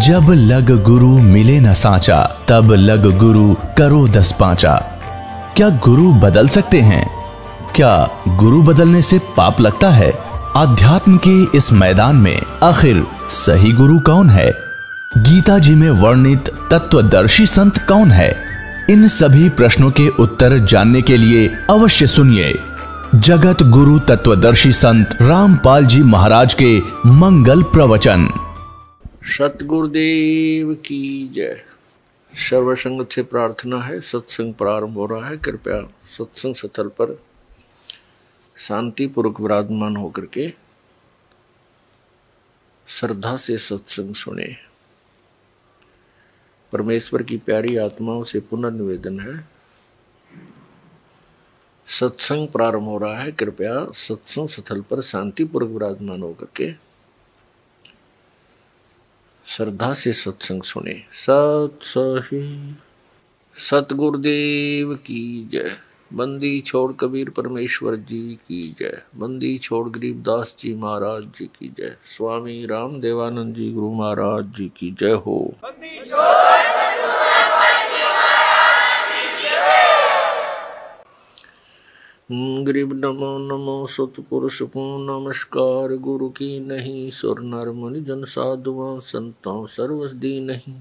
जब लग गुरु मिले न साचा, तब लग गुरु करो 10 पांचा। क्या गुरु बदल सकते हैं? क्या गुरु बदलने से पाप लगता है? आध्यात्म के इस मैदान में आखिर सही गुरु कौन है? गीता जी में वर्णित तत्वदर्शी संत कौन है? इन सभी प्रश्नों के उत्तर जानने के लिए अवश्य सुनिए जगत गुरु तत्वदर्शी संत रामपाल जी महाराज के मंगल प्रवचन। सतगुरुदेव की जय। सर्वसंगत से प्रार्थना है, सत्संग प्रारंभ हो रहा है। कृपया सत्संग स्थल पर शांतिपूर्वक विराजमान होकर के श्रद्धा से सत्संग सुने। परमेश्वर की प्यारी आत्माओं से पुनर्निवेदन है, सत्संग प्रारंभ हो रहा है। कृपया सत्संग स्थल पर शांतिपूर्वक विराजमान होकर के श्रद्धा से सत्संग सुने। सत सही सतगुरुदेव की जय। बंदी छोड़ कबीर परमेश्वर जी की जय। बंदी छोड़ गरीबदास जी महाराज जी की जय। स्वामी राम देवानंद जी गुरु महाराज जी की जय हो। गरीब नमो नमो सतपुरुष को नमस्कार। गुरु की नहीं सुर नर मुनि जन साधुओं संतों सर्वस दी नहीं।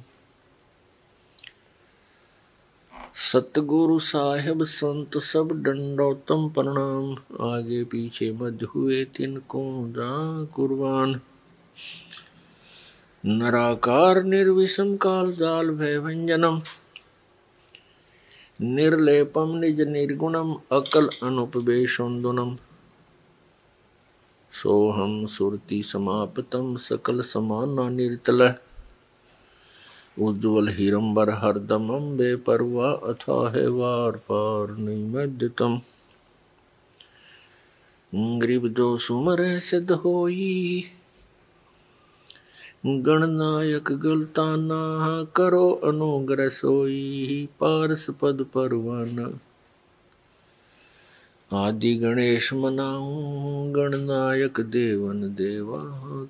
सतगुरु साहेब संत सब दंडोतम प्रणाम। आगे पीछे मध्य हुए तिनको जा कुर्बान। नराकार निर्विषम काल जाल भय भंजनम। निर्लेपम निज निर्गुणम अकल अनुपवेशोन्दुनम। सोहम सुरति समापतम सकल समाना निर्तल। उज्ज्वल हिरंबर हरदमम बेपरवा अथाह वार पार नैमद्यतम। गरीब जो सुमर सिद्ध होई। गणनायक गलताना करो अनुग्रह सोई। पारस पद परवाना आदि गणेश मनाऊं। गणनायक देवन देवा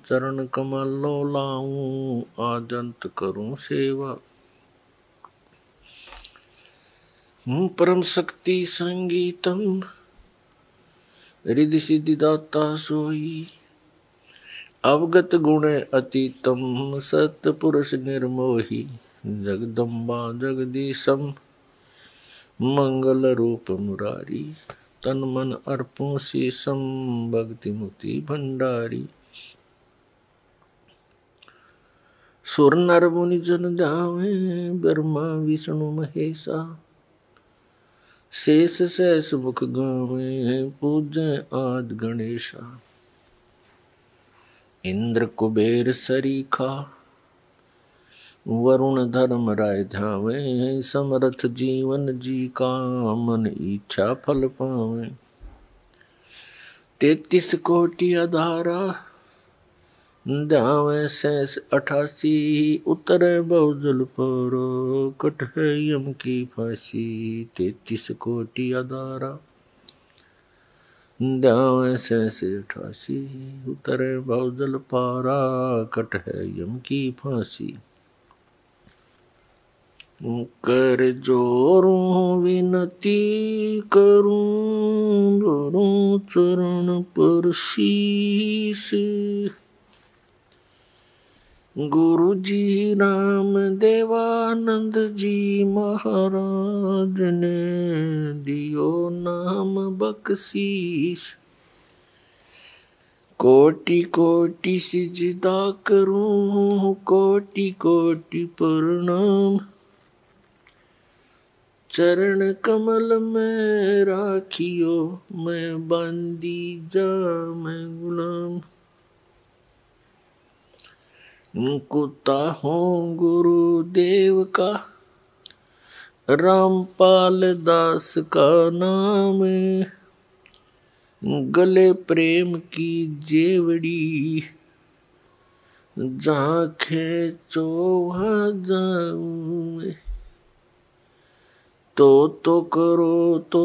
चरण कमल लो लाऊं। आदंत करूं सेवा परम शक्ति संगीतम। रिद्धि सिद्धि दाता सोई। अवगत गुण अतीतम सतपुरुष निर्मोही। जगदम्बा जगदीशम मंगल रूप मुरारी। तन मन अर्पों शीशम भक्ति मुक्ति भंडारी। सुर नर मुनि जन ध्यावे ब्रह्मा विष्णु महेशा। शेष शेष मुख गावे पूजे आदि गणेशा। इंद्र कुबेर सरीखा वरुण धर्म राय ध्यावे। समरथ जीवन जी का मन इच्छा फल पावे। 33 कोटि अधारा ध्यावे शेष 88। उतरे बहुजल पर कट है यम की फांसी। 33 कोटि अधारा ध्यावे शेष 88। उतरे बहुजल पारा कट है यम की फांसी। कर जोरूं विनती करूं धरूं चरण पर शीस। गुरु जी राम देवानंद जी महाराज ने दियो नाम बख्शीश। कोटि कोटि सिजदा करूं कोटि कोटि प्रणाम। चरण कमल में राखियो मैं बंदी जा मैं गुलाम। कुत्ता हूँ गुरुदेव का रामपाल दास का नाम। गले प्रेम की जेवड़ी जहाँ खेचो वहाँ जाऊं। तो करो तो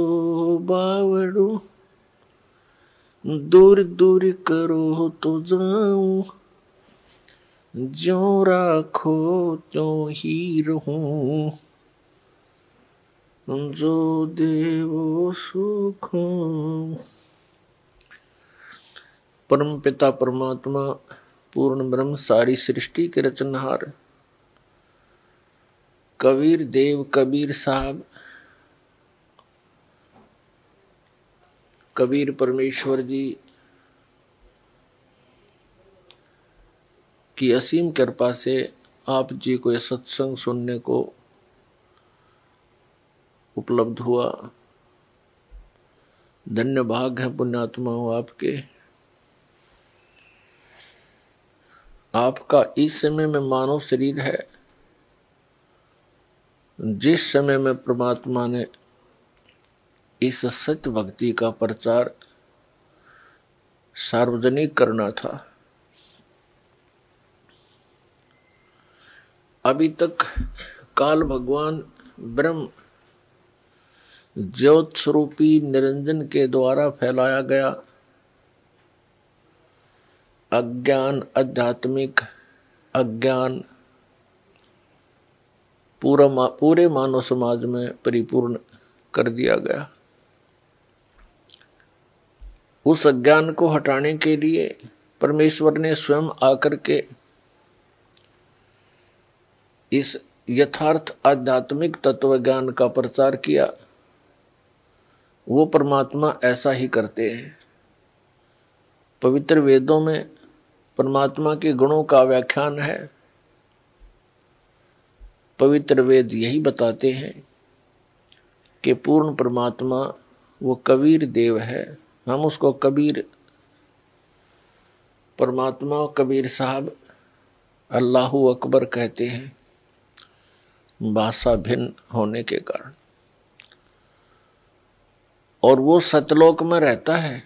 बावड़ू दूर दूर करो तो जाऊं। ज्यों राखो त्यों ही रहूं, जो देवो सुख। परम पिता परमात्मा पूर्ण ब्रह्म सारी सृष्टि के रचनहार कबीर देव कबीर साहब कबीर परमेश्वर जी की असीम कृपा से आप जी को यह सत्संग सुनने को उपलब्ध हुआ। धन्य भाग है पुण्यात्माओं आपके। आपका इस समय में मानव शरीर है, जिस समय में परमात्मा ने इस सत्य भक्ति का प्रचार सार्वजनिक करना था, अभी तक काल भगवान ब्रह्म ज्योत स्वरूपी निरंजन के द्वारा फैलाया गया अज्ञान, आध्यात्मिक अज्ञान पूरे मानव समाज में परिपूर्ण कर दिया गया। उस अज्ञान को हटाने के लिए परमेश्वर ने स्वयं आकर के इस यथार्थ आध्यात्मिक तत्व ज्ञान का प्रचार किया। वो परमात्मा ऐसा ही करते हैं। पवित्र वेदों में परमात्मा के गुणों का व्याख्यान है। पवित्र वेद यही बताते हैं कि पूर्ण परमात्मा वो कबीर देव है। हम उसको कबीर परमात्मा कबीर साहब अल्लाहु अकबर कहते हैं, भाषा भिन्न होने के कारण। और वो सतलोक में रहता है।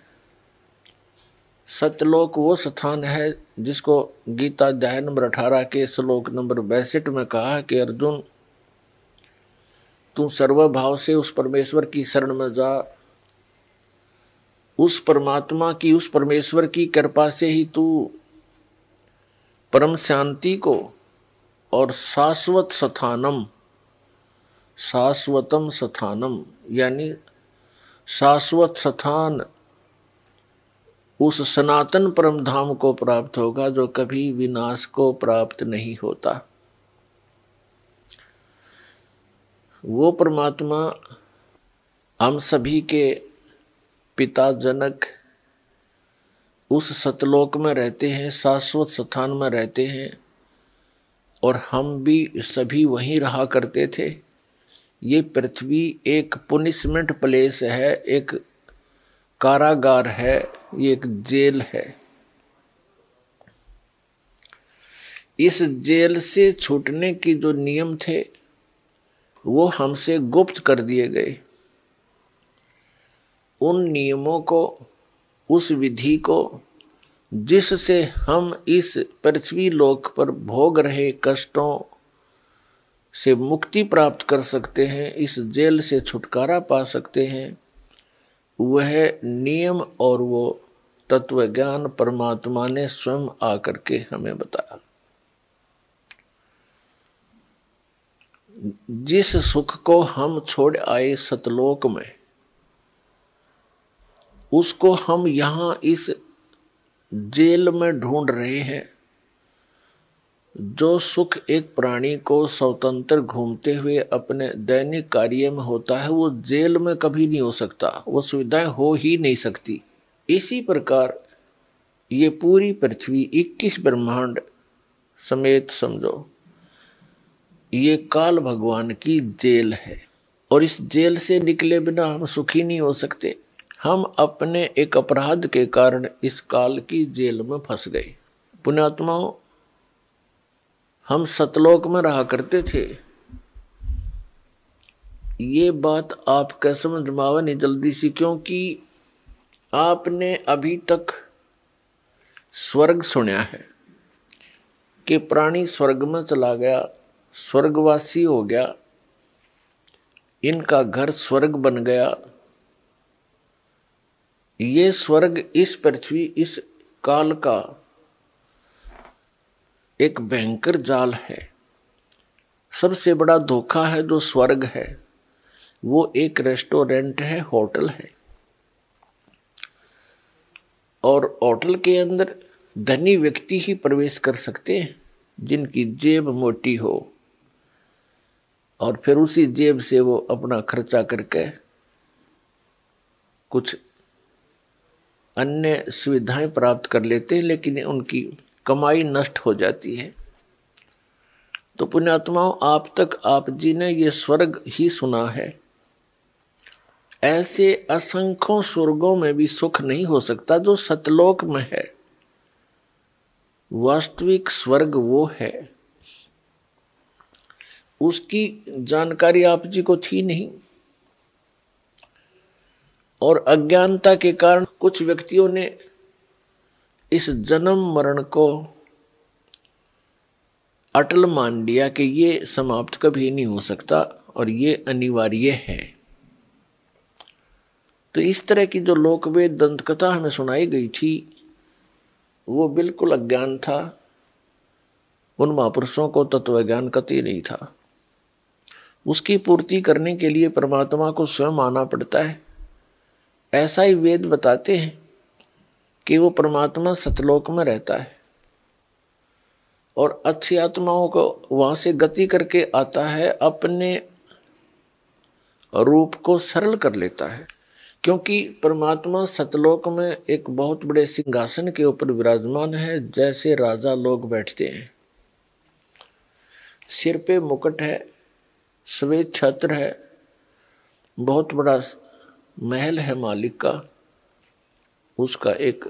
सतलोक वो स्थान है जिसको गीता अध्याय नंबर 18 के श्लोक नंबर 62 में कहा कि अर्जुन, तू सर्वभाव से उस परमेश्वर की शरण में जा। उस परमात्मा की, उस परमेश्वर की कृपा से ही तू परम शांति को और शाश्वत स्थानम, शाश्वतम स्थानम यानी शाश्वत स्थान, उस सनातन परम धाम को प्राप्त होगा जो कभी विनाश को प्राप्त नहीं होता। वो परमात्मा हम सभी के पिता जनक उस सतलोक में रहते हैं, शाश्वत स्थान में रहते हैं, और हम भी सभी वहीं रहा करते थे। ये पृथ्वी एक पुनिशमेंट प्लेस है, एक कारागार है, ये एक जेल है। इस जेल से छूटने की जो नियम थे वो हमसे गुप्त कर दिए गए। उन नियमों को, उस विधि को जिससे हम इस पृथ्वी लोक पर भोग रहे कष्टों से मुक्ति प्राप्त कर सकते हैं, इस जेल से छुटकारा पा सकते हैं, वह नियम और वो तत्व ज्ञान परमात्मा ने स्वयं आकर के हमें बताया। जिस सुख को हम छोड़ आए सतलोक में, उसको हम यहां इस जेल में ढूंढ रहे हैं। जो सुख एक प्राणी को स्वतंत्र घूमते हुए अपने दैनिक कार्य में होता है, वो जेल में कभी नहीं हो सकता, वो सुविधाएं हो ही नहीं सकती। इसी प्रकार ये पूरी पृथ्वी 21 ब्रह्मांड समेत समझो, ये काल भगवान की जेल है। और इस जेल से निकले बिना हम सुखी नहीं हो सकते। हम अपने एक अपराध के कारण इस काल की जेल में फंस गए। पुण्यात्माओं, हम सतलोक में रहा करते थे। ये बात आप कैसे समझ में आवे नहीं जल्दी सी, क्योंकि आपने अभी तक स्वर्ग सुना है कि प्राणी स्वर्ग में चला गया, स्वर्गवासी हो गया, इनका घर स्वर्ग बन गया। ये स्वर्ग इस पृथ्वी, इस काल का एक भयंकर जाल है। सबसे बड़ा धोखा है जो स्वर्ग है वो एक रेस्टोरेंट है, होटल है। और होटल के अंदर धनी व्यक्ति ही प्रवेश कर सकते हैं जिनकी जेब मोटी हो, और फिर उसी जेब से वो अपना खर्चा करके कुछ अन्य सुविधाएं प्राप्त कर लेते हैं, लेकिन उनकी कमाई नष्ट हो जाती है। तो पुण्यात्माओं, आप तक आप जी ने ये स्वर्ग ही सुना है। ऐसे असंख्यों स्वर्गों में भी सुख नहीं हो सकता जो सतलोक में है। वास्तविक स्वर्ग वो है, उसकी जानकारी आप जी को थी नहीं, और अज्ञानता के कारण कुछ व्यक्तियों ने इस जन्म मरण को अटल मान लिया कि ये समाप्त कभी नहीं हो सकता और ये अनिवार्य है। तो इस तरह की जो लोकवेद दंत कथा हमें सुनाई गई थी वो बिल्कुल अज्ञान था। उन महापुरुषों को तत्व ज्ञान कतई नहीं था। उसकी पूर्ति करने के लिए परमात्मा को स्वयं आना पड़ता है। ऐसा ही वेद बताते हैं कि वो परमात्मा सतलोक में रहता है और अच्छी आत्माओं को वहां से गति करके आता है, अपने रूप को सरल कर लेता है। क्योंकि परमात्मा सतलोक में एक बहुत बड़े सिंहासन के ऊपर विराजमान है, जैसे राजा लोग बैठते हैं। सिर पे मुकुट है, श्वेत छत्र है, बहुत बड़ा महल है मालिक का, उसका एक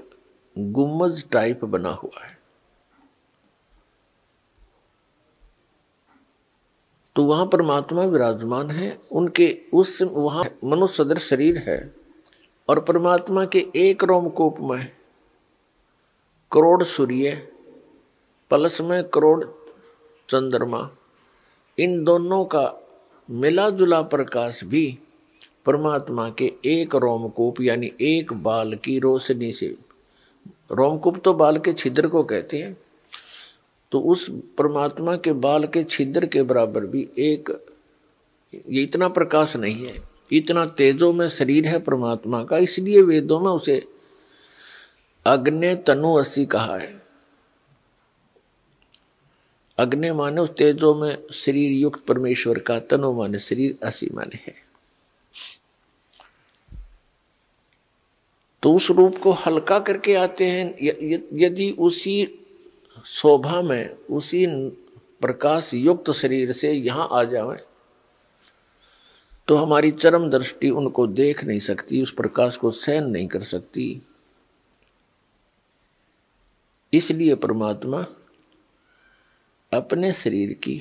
गुम्बज टाइप बना हुआ है। तो वहां परमात्मा विराजमान है। उनके उस वहां मनुष्य सदृश शरीर है और परमात्मा के एक रोमकूप में करोड़ सूर्य, पलस में करोड़ चंद्रमा, इन दोनों का मिला जुला प्रकाश भी परमात्मा के एक रोमकूप यानी एक बाल की रोशनी से, रोमकूप तो बाल के छिद्र को कहते हैं, तो उस परमात्मा के बाल के छिद्र के बराबर भी एक, ये इतना प्रकाश नहीं है, इतना तेजो में शरीर है परमात्मा का। इसलिए वेदों में उसे अग्नि तनु असी कहा है। अग्नि माने उस तेजो में शरीर युक्त परमेश्वर का, तनु माने शरीर, असी माने है। तो उस रूप को हल्का करके आते हैं। यदि उसी शोभा में, उसी प्रकाश युक्त शरीर से यहां आ जाए तो हमारी चरम दृष्टि उनको देख नहीं सकती, उस प्रकाश को सहन नहीं कर सकती। इसलिए परमात्मा अपने शरीर की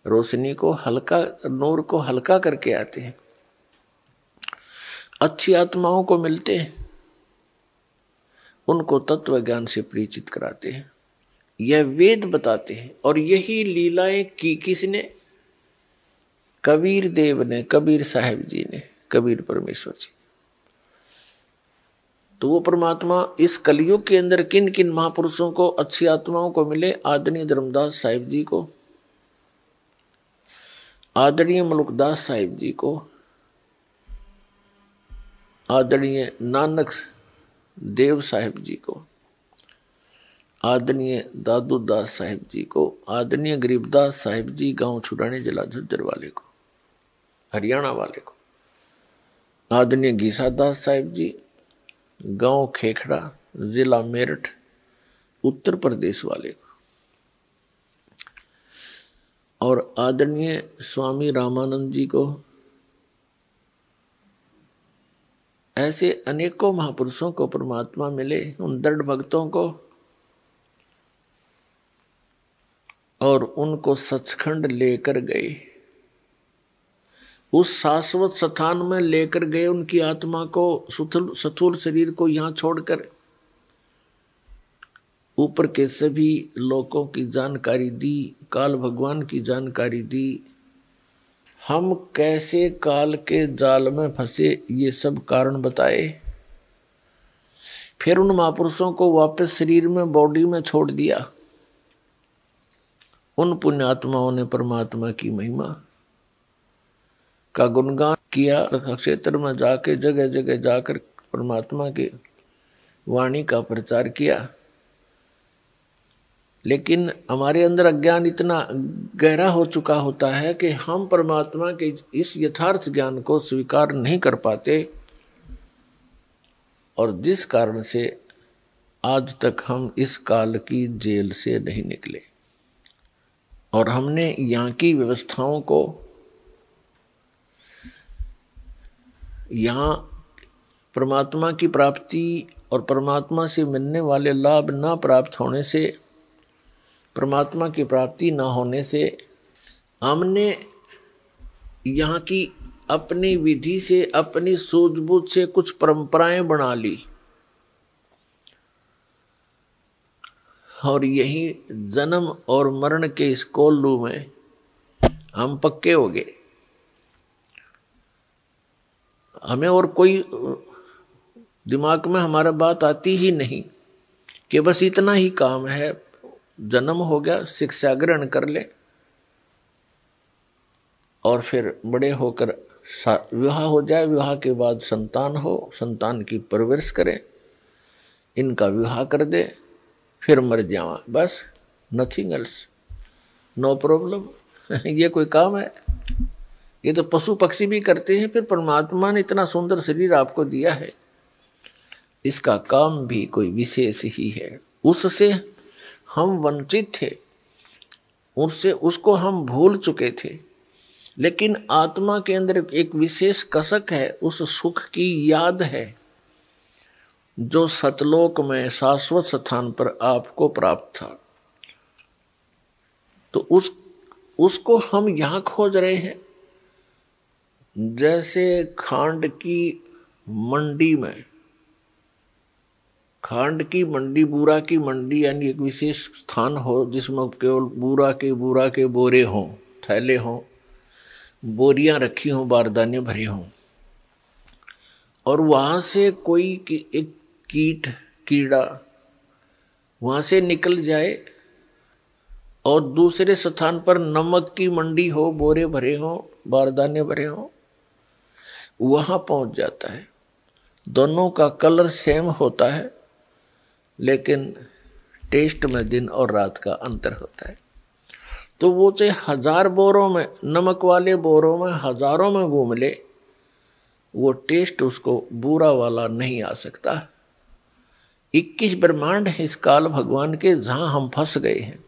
रोशनी को हल्का, नूर को हल्का करके आते हैं। अच्छी आत्माओं को मिलते हैं, उनको तत्व ज्ञान से परिचित कराते हैं। यह वेद बताते हैं। और यही लीलाएं की किसने? कबीर देव ने, कबीर साहब जी ने, कबीर परमेश्वर जी। तो वो परमात्मा इस कलयुग के अंदर किन किन महापुरुषों को, अच्छी आत्माओं को मिले? आदरणीय धर्मदास साहिब जी को, आदरणीय मलुकदास साहिब जी को, आदरणीय नानक देव साहिब जी को, आदरणीय दादू दास साहिब जी को, आदरणीय गरीबदास साहिब जी गांव छुड़ाने जिला झज्जर वाले को, हरियाणा वाले को, आदरणीय घीसा दास साहिब जी गांव खेखड़ा जिला मेरठ उत्तर प्रदेश वाले को, और आदरणीय स्वामी रामानंद जी को। ऐसे अनेकों महापुरुषों को परमात्मा मिले, उन दृढ़ भक्तों को, और उनको सचखंड लेकर गए, उस शाश्वत स्थान में लेकर गए उनकी आत्मा को, स्थूल शरीर को यहां छोड़कर ऊपर के सभी लोकों की जानकारी दी, काल भगवान की जानकारी दी। हम कैसे काल के जाल में फंसे ये सब कारण बताए। फिर उन महापुरुषों को वापस शरीर में, बॉडी में छोड़ दिया। उन पुण्यात्माओं ने परमात्मा की महिमा का गुणगान किया, क्षेत्र में जाके जगह जगह जाकर परमात्मा के वाणी का प्रचार किया। लेकिन हमारे अंदर अज्ञान इतना गहरा हो चुका होता है कि हम परमात्मा के इस यथार्थ ज्ञान को स्वीकार नहीं कर पाते, और जिस कारण से आज तक हम इस काल की जेल से नहीं निकले, और हमने यहाँ की व्यवस्थाओं को, यहाँ परमात्मा की प्राप्ति और परमात्मा से मिलने वाले लाभ न प्राप्त होने से, परमात्मा की प्राप्ति न होने से, हमने यहाँ की अपनी विधि से, अपनी सूझबूझ से कुछ परंपराएं बना ली, और यही जन्म और मरण के इस कोल्लू में हम पक्के हो गए। हमें और कोई दिमाग में हमारा बात आती ही नहीं कि बस इतना ही काम है, जन्म हो गया, शिक्षा ग्रहण कर ले, और फिर बड़े होकर विवाह हो जाए, विवाह के बाद संतान हो, संतान की परवरिश करें, इनका विवाह कर दे, फिर मर जावा, बस, नथिंग एल्स, नो प्रॉब्लम। ये कोई काम है? ये तो पशु पक्षी भी करते हैं। फिर परमात्मा ने इतना सुंदर शरीर आपको दिया है, इसका काम भी कोई विशेष ही है। उससे हम वंचित थे, उसको हम भूल चुके थे, लेकिन आत्मा के अंदर एक विशेष कसक है, उस सुख की याद है जो सतलोक में शाश्वत स्थान पर आपको प्राप्त था। तो उसको हम यहाँ खोज रहे हैं। जैसे खांड की मंडी में, खांड की मंडी, बूरा की मंडी, यानी एक विशेष स्थान हो जिसमें केवल बूरा के बोरे हों, थैले हों, बोरियां रखी हों, बारदाने भरे हों, और वहां से कोई एक कीड़ा वहां से निकल जाए और दूसरे स्थान पर नमक की मंडी हो, बोरे भरे हों, बारदाने भरे हों, वहां पहुंच जाता है। दोनों का कलर सेम होता है, लेकिन टेस्ट में दिन और रात का अंतर होता है। तो वो चाहे 1000 बोरों में, नमक वाले बोरों में हजारों में घूम ले, वो टेस्ट उसको बुरा वाला नहीं आ सकता। 21 ब्रह्मांड है इस काल भगवान के, जहां हम फंस गए हैं।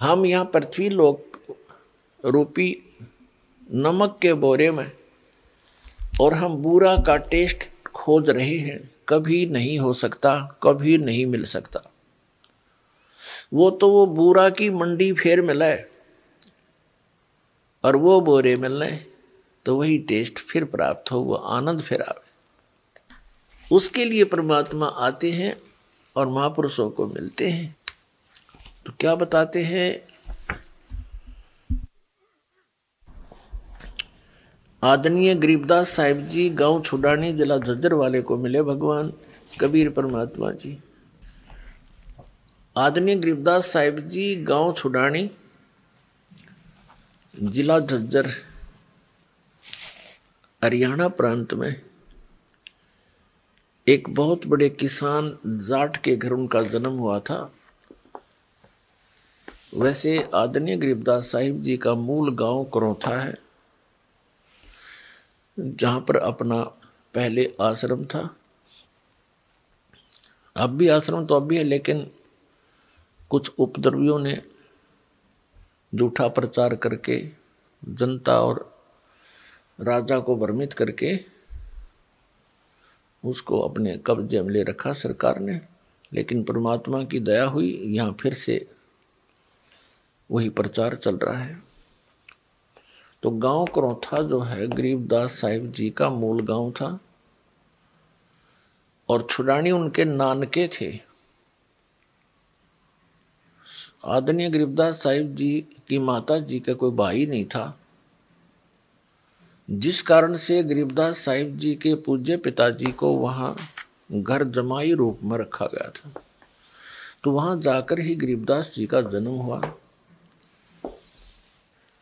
हम यहाँ पृथ्वी लोक रूपी नमक के बोरे में, और हम बुरा का टेस्ट खोज रहे हैं। कभी नहीं हो सकता, कभी नहीं मिल सकता। वो बुरा की मंडी फिर मिले और वो बोरे मिलने, तो वही टेस्ट फिर प्राप्त हो, वो आनंद फिर आवे। उसके लिए परमात्मा आते हैं और महापुरुषों को मिलते हैं। तो क्या बताते हैं? आदरणीय गरीबदास साहिब जी गांव छुड़ानी, जिला झज्जर वाले को मिले भगवान कबीर परमात्मा जी। आदरणीय गरीबदास साहिब जी गांव छुड़ानी, जिला झज्जर, हरियाणा प्रांत में एक बहुत बड़े किसान जाट के घर उनका जन्म हुआ था। वैसे आदरणीय गरीबदास साहिब जी का मूल गांव करौथा है, जहां पर अपना पहले आश्रम था। अब भी आश्रम तो अब भी है, लेकिन कुछ उपद्रवियों ने झूठा प्रचार करके जनता और राजा को भ्रमित करके उसको अपने कब्जे में ले रखा सरकार ने। लेकिन परमात्मा की दया हुई, यहाँ फिर से वही प्रचार चल रहा है। तो गांव करौथा जो है गरीबदास साहिब जी का मूल गांव था, और छुड़ानी उनके नानके थे। आदरणीय गरीबदास साहिब जी की माता जी का कोई भाई नहीं था, जिस कारण से गरीबदास साहिब जी के पूज्य पिताजी को वहां घर जमाई रूप में रखा गया था। तो वहां जाकर ही गरीबदास जी का जन्म हुआ।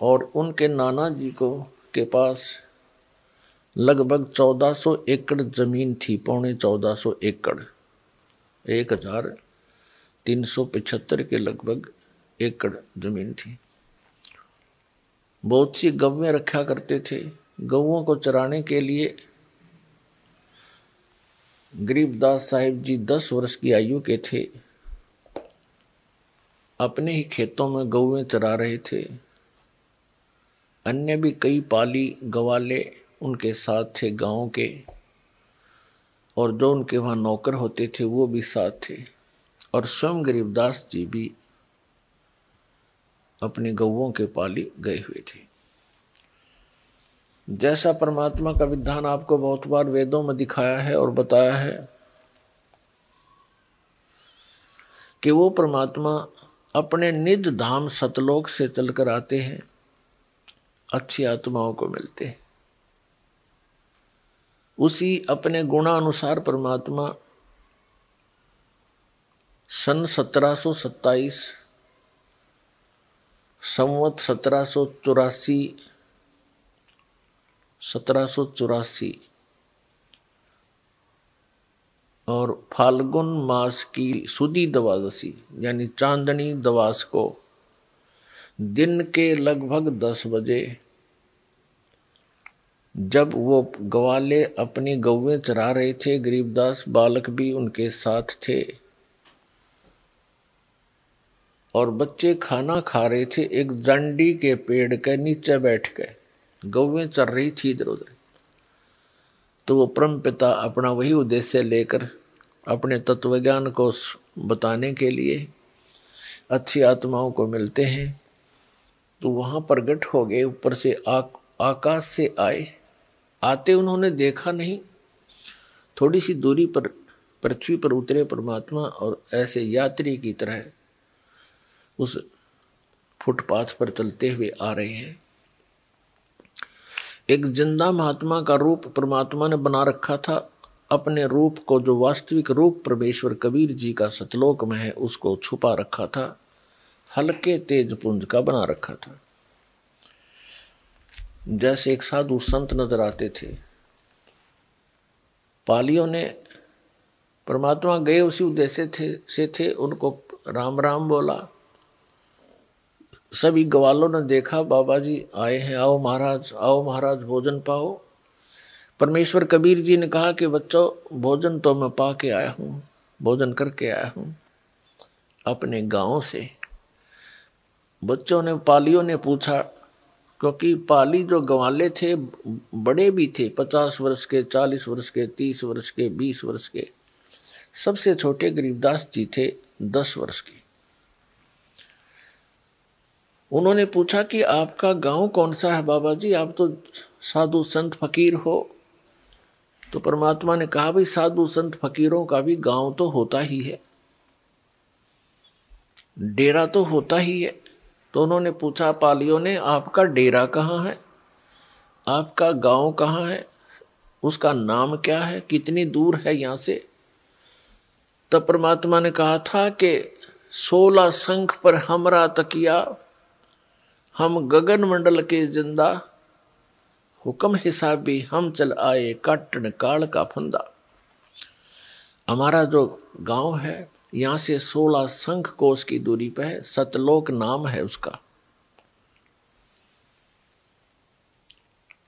और उनके नाना जी को के पास लगभग 1400 एकड़ जमीन थी, 1450 एकड़, 1375 के लगभग एकड़ जमीन थी। बहुत सी गौवें रखा करते थे। गौओं को चराने के लिए गरीबदास साहिब जी 10 वर्ष की आयु के थे। अपने ही खेतों में गौवें चरा रहे थे। अन्य भी कई पाली गवाले उनके साथ थे गांव के, और जो उनके वहाँ नौकर होते थे वो भी साथ थे, और स्वयं गरीबदास जी भी अपने गौओं के पाली गए हुए थे। जैसा परमात्मा का विधान आपको बहुत बार वेदों में दिखाया है और बताया है कि वो परमात्मा अपने निज धाम सतलोक से चलकर आते हैं, अच्छी आत्माओं को मिलते हैं। उसी अपने गुणानुसार परमात्मा सन 1727 संवत 1784 और फाल्गुन मास की सुदी द्वादशी यानी चांदनी दवास को दिन के लगभग 10 बजे, जब वो ग्वाले अपनी गौवें चरा रहे थे, गरीबदास बालक भी उनके साथ थे और बच्चे खाना खा रहे थे, एक जंडी के पेड़ के नीचे बैठ गए। गौवें चर रही थी इधर उधर। तो वो परम पिता अपना वही उद्देश्य लेकर अपने तत्वज्ञान को बताने के लिए अच्छी आत्माओं को मिलते हैं, तो वहाँ प्रकट हो गए। ऊपर से आकाश से आते उन्होंने देखा नहीं, थोड़ी सी दूरी पर पृथ्वी पर उतरे परमात्मा और ऐसे यात्री की तरह उस फुटपाथ पर चलते हुए आ रहे हैं। एक जिंदा महात्मा का रूप परमात्मा ने बना रखा था। अपने रूप को, जो वास्तविक रूप परमेश्वर कबीर जी का सतलोक में है, उसको छुपा रखा था, हल्के तेज पुंज का बना रखा था। जैसे एक साधु संत नजर आते थे। पालियों ने परमात्मा गए उसी उद्देश्य से थे, उनको राम राम बोला। सभी ग्वालों ने देखा बाबा जी आए हैं, आओ महाराज भोजन पाओ। परमेश्वर कबीर जी ने कहा कि बच्चों भोजन तो मैं पा के आया हूँ, भोजन करके आया हूँ अपने गांव से। बच्चों ने, पालियों ने पूछा, क्योंकि पाली जो गवाले थे बड़े भी थे, 50 वर्ष के, 40 वर्ष के, 30 वर्ष के, 20 वर्ष के। सबसे छोटे गरीबदास जी थे 10 वर्ष के। उन्होंने पूछा कि आपका गांव कौन सा है बाबा जी, आप तो साधु संत फकीर हो। तो परमात्मा ने कहा, भाई साधु संत फकीरों का भी गांव तो होता ही है, डेरा तो होता ही है। तो उन्होंने पूछा पालियों ने, आपका डेरा कहाँ है, आपका गांव कहाँ है, उसका नाम क्या है, कितनी दूर है यहाँ से। तब परमात्मा ने कहा था कि 16 शंख पर हमरा तकिया, हम गगन मंडल के जिंदा, हुक्म हिसाबी हम चल आए, काटन काल का फंदा। हमारा जो गांव है यहाँ से 16 शंख कोस की दूरी पे है, सतलोक नाम है उसका।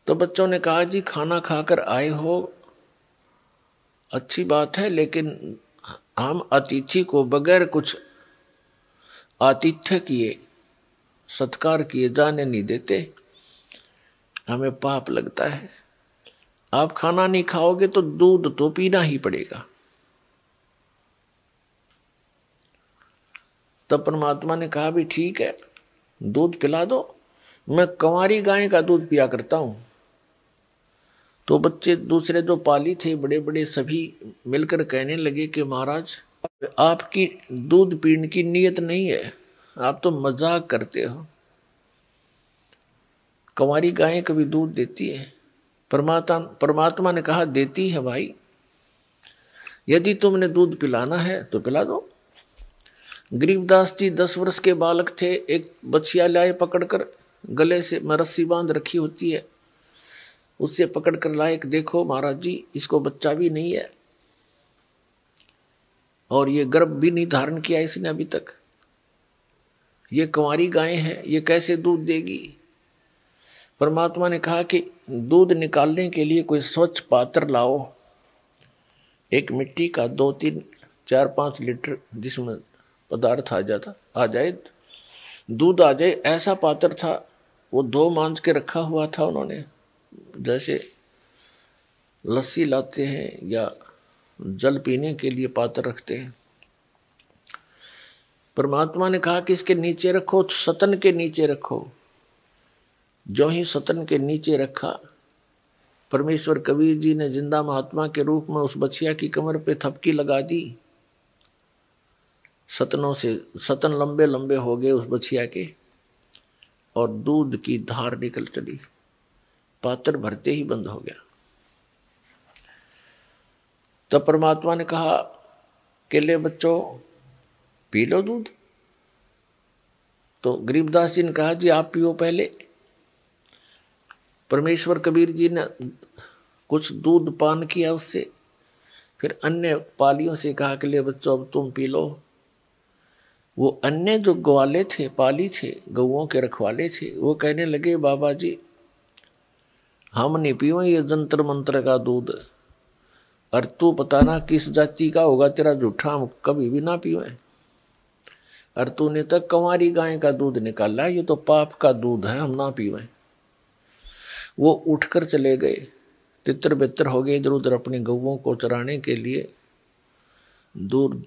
तो बच्चों ने कहा, जी खाना खाकर आए हो, अच्छी बात है, लेकिन हम अतिथि को बगैर कुछ आतिथ्य किए, सत्कार किए जाने नहीं देते, हमें पाप लगता है। आप खाना नहीं खाओगे तो दूध तो पीना ही पड़ेगा। तब परमात्मा ने कहा, भी ठीक है, दूध पिला दो, मैं कंवारी गाय का दूध पिया करता हूं। तो बच्चे दूसरे जो पाली थे बड़े बड़े सभी मिलकर कहने लगे कि महाराज आपकी दूध पीने की नीयत नहीं है, आप तो मजाक करते हो। कंवारी गाय कभी दूध देती है? परमात्मा ने कहा, देती है भाई, यदि तुमने दूध पिलाना है तो पिला दो। गरीबदास जी 10 वर्ष के बालक थे, एक बछिया लाए पकड़कर, गले से में रस्सी बांध रखी होती है, उससे पकड़ कर लाए, देखो महाराज जी इसको बच्चा भी नहीं है और ये गर्भ भी नहीं धारण किया इसने अभी तक, ये कुंवारी गाय है, ये कैसे दूध देगी। परमात्मा ने कहा कि दूध निकालने के लिए कोई स्वच्छ पात्र लाओ, एक मिट्टी का 2, 3, 4, 5 लीटर जिसमें पदार्थ आ जाए, दूध आ जाए, ऐसा पात्र था। वो 2 मांझ के रखा हुआ था उन्होंने, जैसे लस्सी लाते हैं या जल पीने के लिए पात्र रखते हैं। परमात्मा ने कहा कि इसके नीचे रखो, सतन के नीचे रखो। जो ही सतन के नीचे रखा, परमेश्वर कबीर जी ने जिंदा महात्मा के रूप में उस बछिया की कमर पे थपकी लगा दी। सतनों से सतन लंबे लंबे हो गए उस बछिया के और दूध की धार निकल चली, पात्र भरते ही बंद हो गया। तब परमात्मा ने कहा कि ले बच्चों पी लो दूध। तो गरीबदास जी ने कहा जी आप पियो पहले। परमेश्वर कबीर जी ने कुछ दूध पान किया उससे, फिर अन्य पालियों से कहा कि ले बच्चों अब तुम पी लो। वो अन्य जो ग्वाले थे, पाली थे, गौओं के रखवाले थे, वो कहने लगे बाबा जी हम नहीं पियो ये जंतर मंत्र का दूध, और तू पता ना किस जाति का होगा तेरा जूठा, हम कभी भी ना पियो। और तूने तक कंवारी गाय का दूध निकाला, ये तो पाप का दूध है, हम ना पियो। वो उठकर चले गए, तितर बितर हो गए, इधर उधर अपनी गौओं को चराने के लिए दूर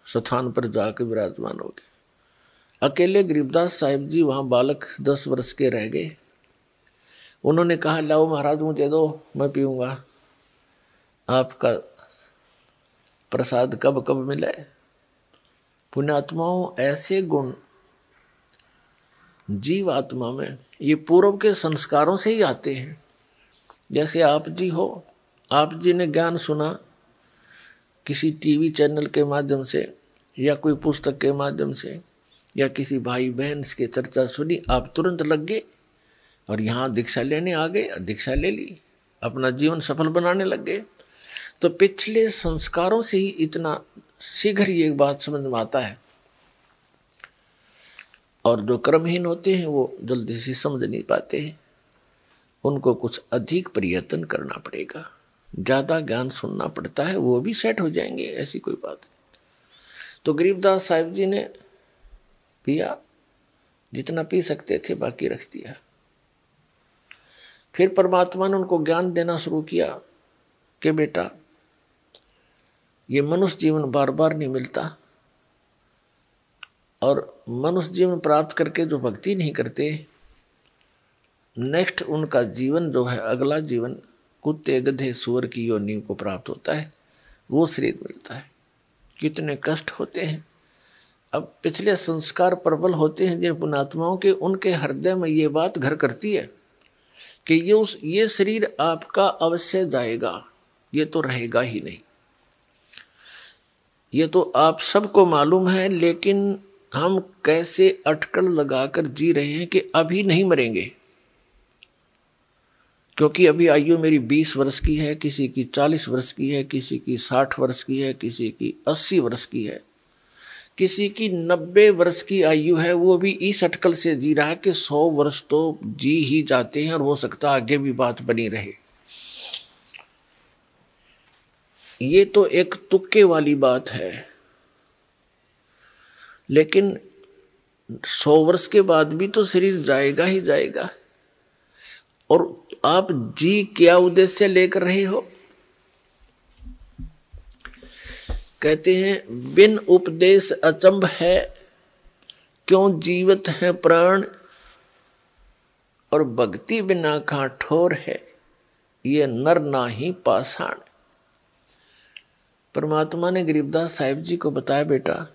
स्थान पर जाकर विराजमान हो गए। अकेले गरीबदास साहिब जी वहां बालक 10 वर्ष के रह गए। उन्होंने कहा लाओ महाराज मुझे दो, मैं पीऊंगा। आपका प्रसाद कब कब मिले। पुण्यात्माओं ऐसे गुण जीव आत्मा में ये पूर्व के संस्कारों से ही आते हैं। जैसे आप जी हो, आप जी ने ज्ञान सुना किसी टीवी चैनल के माध्यम से या कोई पुस्तक के माध्यम से या किसी भाई बहन के चर्चा सुनी, आप तुरंत लग गए और यहाँ दीक्षा लेने आ गए, दीक्षा ले ली, अपना जीवन सफल बनाने लग गए। तो पिछले संस्कारों से ही इतना शीघ्र ये बात समझ में आता है। और जो कर्महीन होते हैं वो जल्दी से समझ नहीं पाते हैं, उनको कुछ अधिक प्रयत्न करना पड़ेगा, ज़्यादा ज्ञान सुनना पड़ता है, वो भी सेट हो जाएंगे, ऐसी कोई बात नहीं। तो गरीबदास साहिब जी ने पिया, जितना पी सकते थे बाकी रख दिया। फिर परमात्मा ने उनको ज्ञान देना शुरू किया कि बेटा ये मनुष्य जीवन बार बार नहीं मिलता, और मनुष्य जीवन प्राप्त करके जो भक्ति नहीं करते, नेक्स्ट उनका जीवन जो है अगला जीवन कुत्ते गधे सुअर की योनि को प्राप्त होता है, वो शरीर मिलता है। कितने कष्ट होते हैं। अब पिछले संस्कार प्रबल होते हैं जिन पुण्यात्माओं के, उनके हृदय में ये बात घर करती है कि ये शरीर आपका अवश्य जाएगा, ये तो रहेगा ही नहीं। ये तो आप सबको मालूम है, लेकिन हम कैसे अटकल लगाकर जी रहे हैं कि अभी नहीं मरेंगे, क्योंकि अभी आयु मेरी 20 वर्ष की है, किसी की 40 वर्ष की है, किसी की 60 वर्ष की है, किसी की 80 वर्ष की है, किसी की 90 वर्ष की आयु है। वो भी इस अटकल से जी रहा है कि 100 वर्ष तो जी ही जाते हैं और हो सकता है आगे भी बात बनी रहे। ये तो एक तुक्के वाली बात है, लेकिन 100 वर्ष के बाद भी तो शरीर जाएगा ही जाएगा। और आप जी क्या उद्देश्य लेकर रहे हो? कहते हैं बिन उपदेश अचंभ है, क्यों जीवित है प्राण, और भक्ति बिना कहाँ ठोर है, ये नर नाही पाषाण। परमात्मा ने गरीबदास साहिब जी को बताया बेटा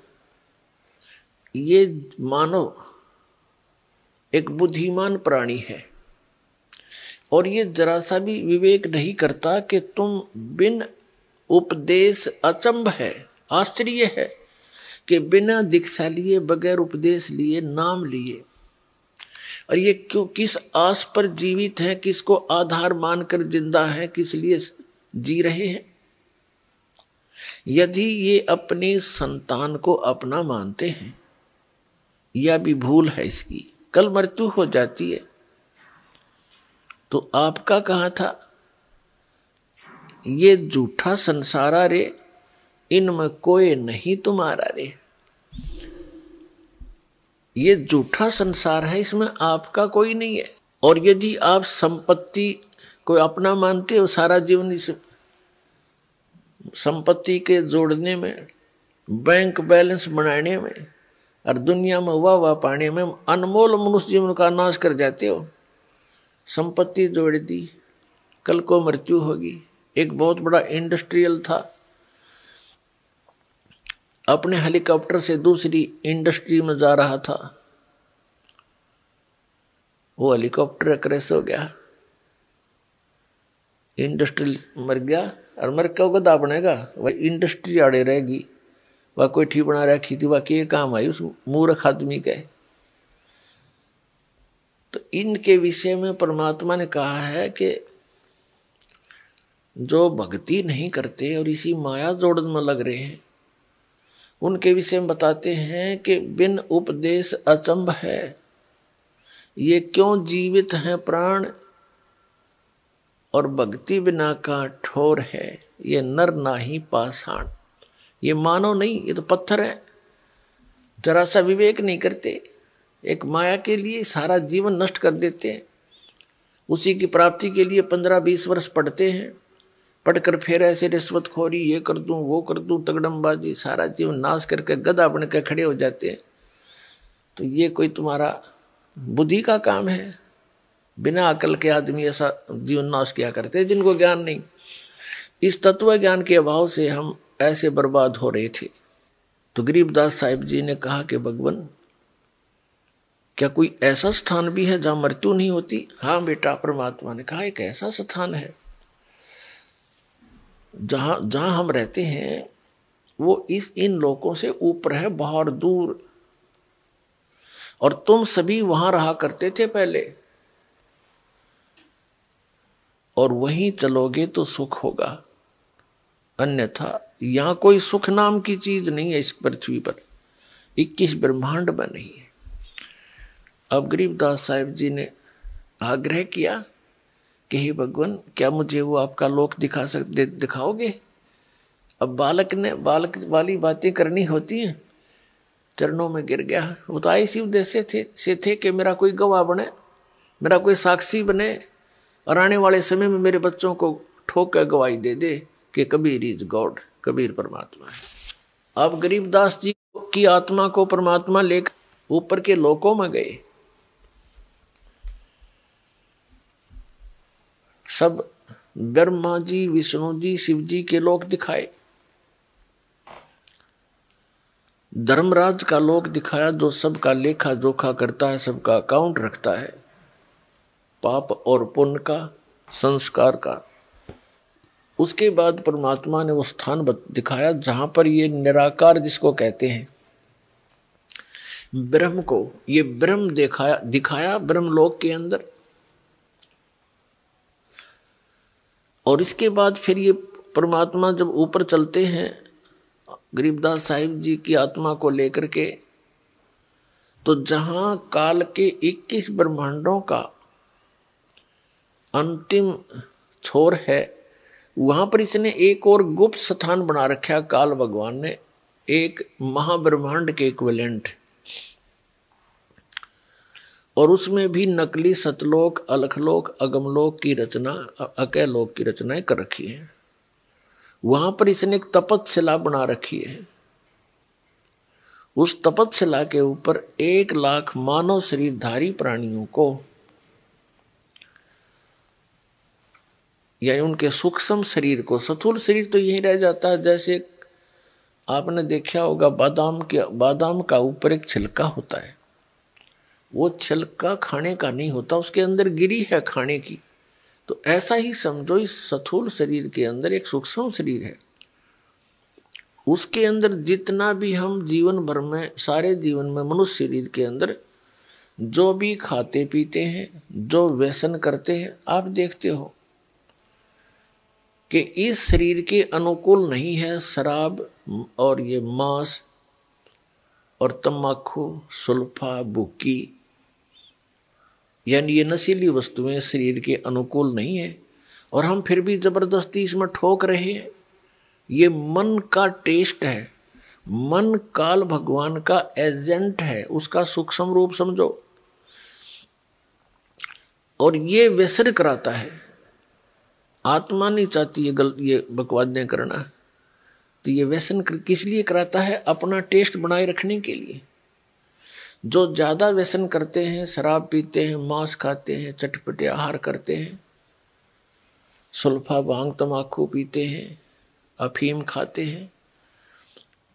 ये मानव एक बुद्धिमान प्राणी है और ये जरा सा भी विवेक नहीं करता कि तुम बिन उपदेश अचंभ है, आश्चर्य है कि बिना दीक्षा लिए, बगैर उपदेश लिए, नाम लिए और ये क्यों, किस आस पर जीवित है, किसको आधार मानकर जिंदा है, किस लिए जी रहे हैं। यदि ये अपने संतान को अपना मानते हैं, यह भी भूल है इसकी, कल मृत्यु हो जाती है। तो आपका कहा था, ये झूठा संसारा रे, इनमें कोई नहीं तुम्हारा रे। ये झूठा संसार है, इसमें आपका कोई नहीं है। और यदि आप संपत्ति को अपना मानते हो, सारा जीवन इस संपत्ति के जोड़ने में, बैंक बैलेंस बनाने में और दुनिया में वाह पाने में अनमोल मनुष्य जीवन का नाश कर जाते हो। संपत्ति जोड़ दी, कल को मृत्यु होगी। एक बहुत बड़ा इंडस्ट्रियल था, अपने हेलीकॉप्टर से दूसरी इंडस्ट्री में जा रहा था, वो हेलीकॉप्टर क्रैश हो गया, इंडस्ट्री मर गया, और मर क्यों गधा बनेगा, वह इंडस्ट्री आड़े रहेगी, वह कोई ठीक बना रखी थी, वह के काम आई उस मूर्ख आदमी के। तो इनके विषय में परमात्मा ने कहा है कि जो भक्ति नहीं करते और इसी माया जोड़न में लग रहे हैं, उनके विषय में बताते हैं कि बिन उपदेश अचंभ है, ये क्यों जीवित हैं प्राण, और भक्ति बिना का ठोर है, ये नर नाही पाषाण। ये मानव नहीं, ये तो पत्थर है, जरा सा विवेक नहीं करते, एक माया के लिए सारा जीवन नष्ट कर देते हैं। उसी की प्राप्ति के लिए 15-20 वर्ष पढ़ते हैं, पढ़कर फिर ऐसे रिश्वतखोरी, ये कर दूं वो कर दूं, तगड़मबाजी, सारा जीवन नाश करके गधा बन के खड़े हो जाते हैं। तो ये कोई तुम्हारा बुद्धि का काम है? बिना अकल के आदमी ऐसा जीवन नाश किया करते हैं जिनको ज्ञान नहीं। इस तत्व ज्ञान के अभाव से हम ऐसे बर्बाद हो रहे थे। तो गरीबदास साहिब जी ने कहा कि भगवान, क्या कोई ऐसा स्थान भी है जहां मृत्यु नहीं होती? हाँ बेटा, परमात्मा ने कहा एक ऐसा स्थान है जहां हम रहते हैं वो इन लोकों से ऊपर है, बहुत दूर, और तुम सभी वहां रहा करते थे पहले, और वहीं चलोगे तो सुख होगा, अन्यथा यहां कोई सुख नाम की चीज नहीं है इस पृथ्वी पर, 21 ब्रह्मांड में नहीं है। अब गरीबदास साहिब जी ने आग्रह किया कि हे भगवान, क्या मुझे वो आपका लोक दिखाओगे? अब बालक वाली बातें करनी होती हैं, चरणों में गिर गया। वो तो आए इसी उद्देश्य से थे कि मेरा कोई गवाह बने, मेरा कोई साक्षी बने, और आने वाले समय में मेरे बच्चों को ठोक कर गवाही दे दे कि कबीर इज गॉड, कबीर परमात्मा है। अब गरीबदास जी की आत्मा को परमात्मा लेकर ऊपर के लोकों में गए। सब ब्रह्मा जी, विष्णु जी, शिव जी के लोक दिखाए, धर्मराज का लोक दिखाया जो सबका लेखा जोखा करता है, सबका अकाउंट रखता है, पाप और पुण्य का, संस्कार का। उसके बाद परमात्मा ने वो स्थान दिखाया जहां पर ये निराकार जिसको कहते हैं ब्रह्म को, ये ब्रह्म दिखाया ब्रह्मलोक के अंदर। और इसके बाद फिर ये परमात्मा जब ऊपर चलते हैं गरीबदास साहिब जी की आत्मा को लेकर के, तो जहां काल के 21 ब्रह्मांडों का अंतिम छोर है, वहां पर इसने एक और गुप्त स्थान बना रखा काल भगवान ने, एक महाब्रह्मांड के इक्विवेलेंट, और उसमें भी नकली सतलोक, अलखलोक, अगमलोक की रचना, अकैलोक की रचनाएं कर रखी है। वहां पर इसने एक तपतशिला बना रखी है। उस तपतशिला के ऊपर 1 लाख मानव शरीरधारी प्राणियों को, यानी उनके सूक्ष्म शरीर को, स्थूल शरीर तो यही रह जाता है। जैसे आपने देखा होगा बादाम का ऊपर एक छिलका होता है, वो छिलका खाने का नहीं होता, उसके अंदर गिरी है खाने की। तो ऐसा ही समझो, इस स्थूल शरीर के अंदर एक सूक्ष्म शरीर है, उसके अंदर जितना भी हम जीवन भर में, सारे जीवन में, मनुष्य शरीर के अंदर जो भी खाते पीते हैं, जो व्यसन करते हैं, आप देखते हो कि इस शरीर के अनुकूल नहीं है शराब और ये मांस और तम्बाकू, सुल्फा, बुक्की, यानी ये नशीली वस्तुएं शरीर के अनुकूल नहीं है, और हम फिर भी जबरदस्ती इसमें ठोक रहे हैं। ये मन का टेस्ट है, मन काल भगवान का एजेंट है, उसका सूक्ष्म रूप समझो। और ये व्यसन कराता है। आत्मा नहीं चाहती ये बकवादें करना, तो ये व्यसन किस लिए कराता है? अपना टेस्ट बनाए रखने के लिए। जो ज्यादा व्यसन करते हैं, शराब पीते हैं, मांस खाते हैं, चटपटे आहार करते हैं, सुल्फा भांग तम्बाकू पीते हैं, अफीम खाते हैं,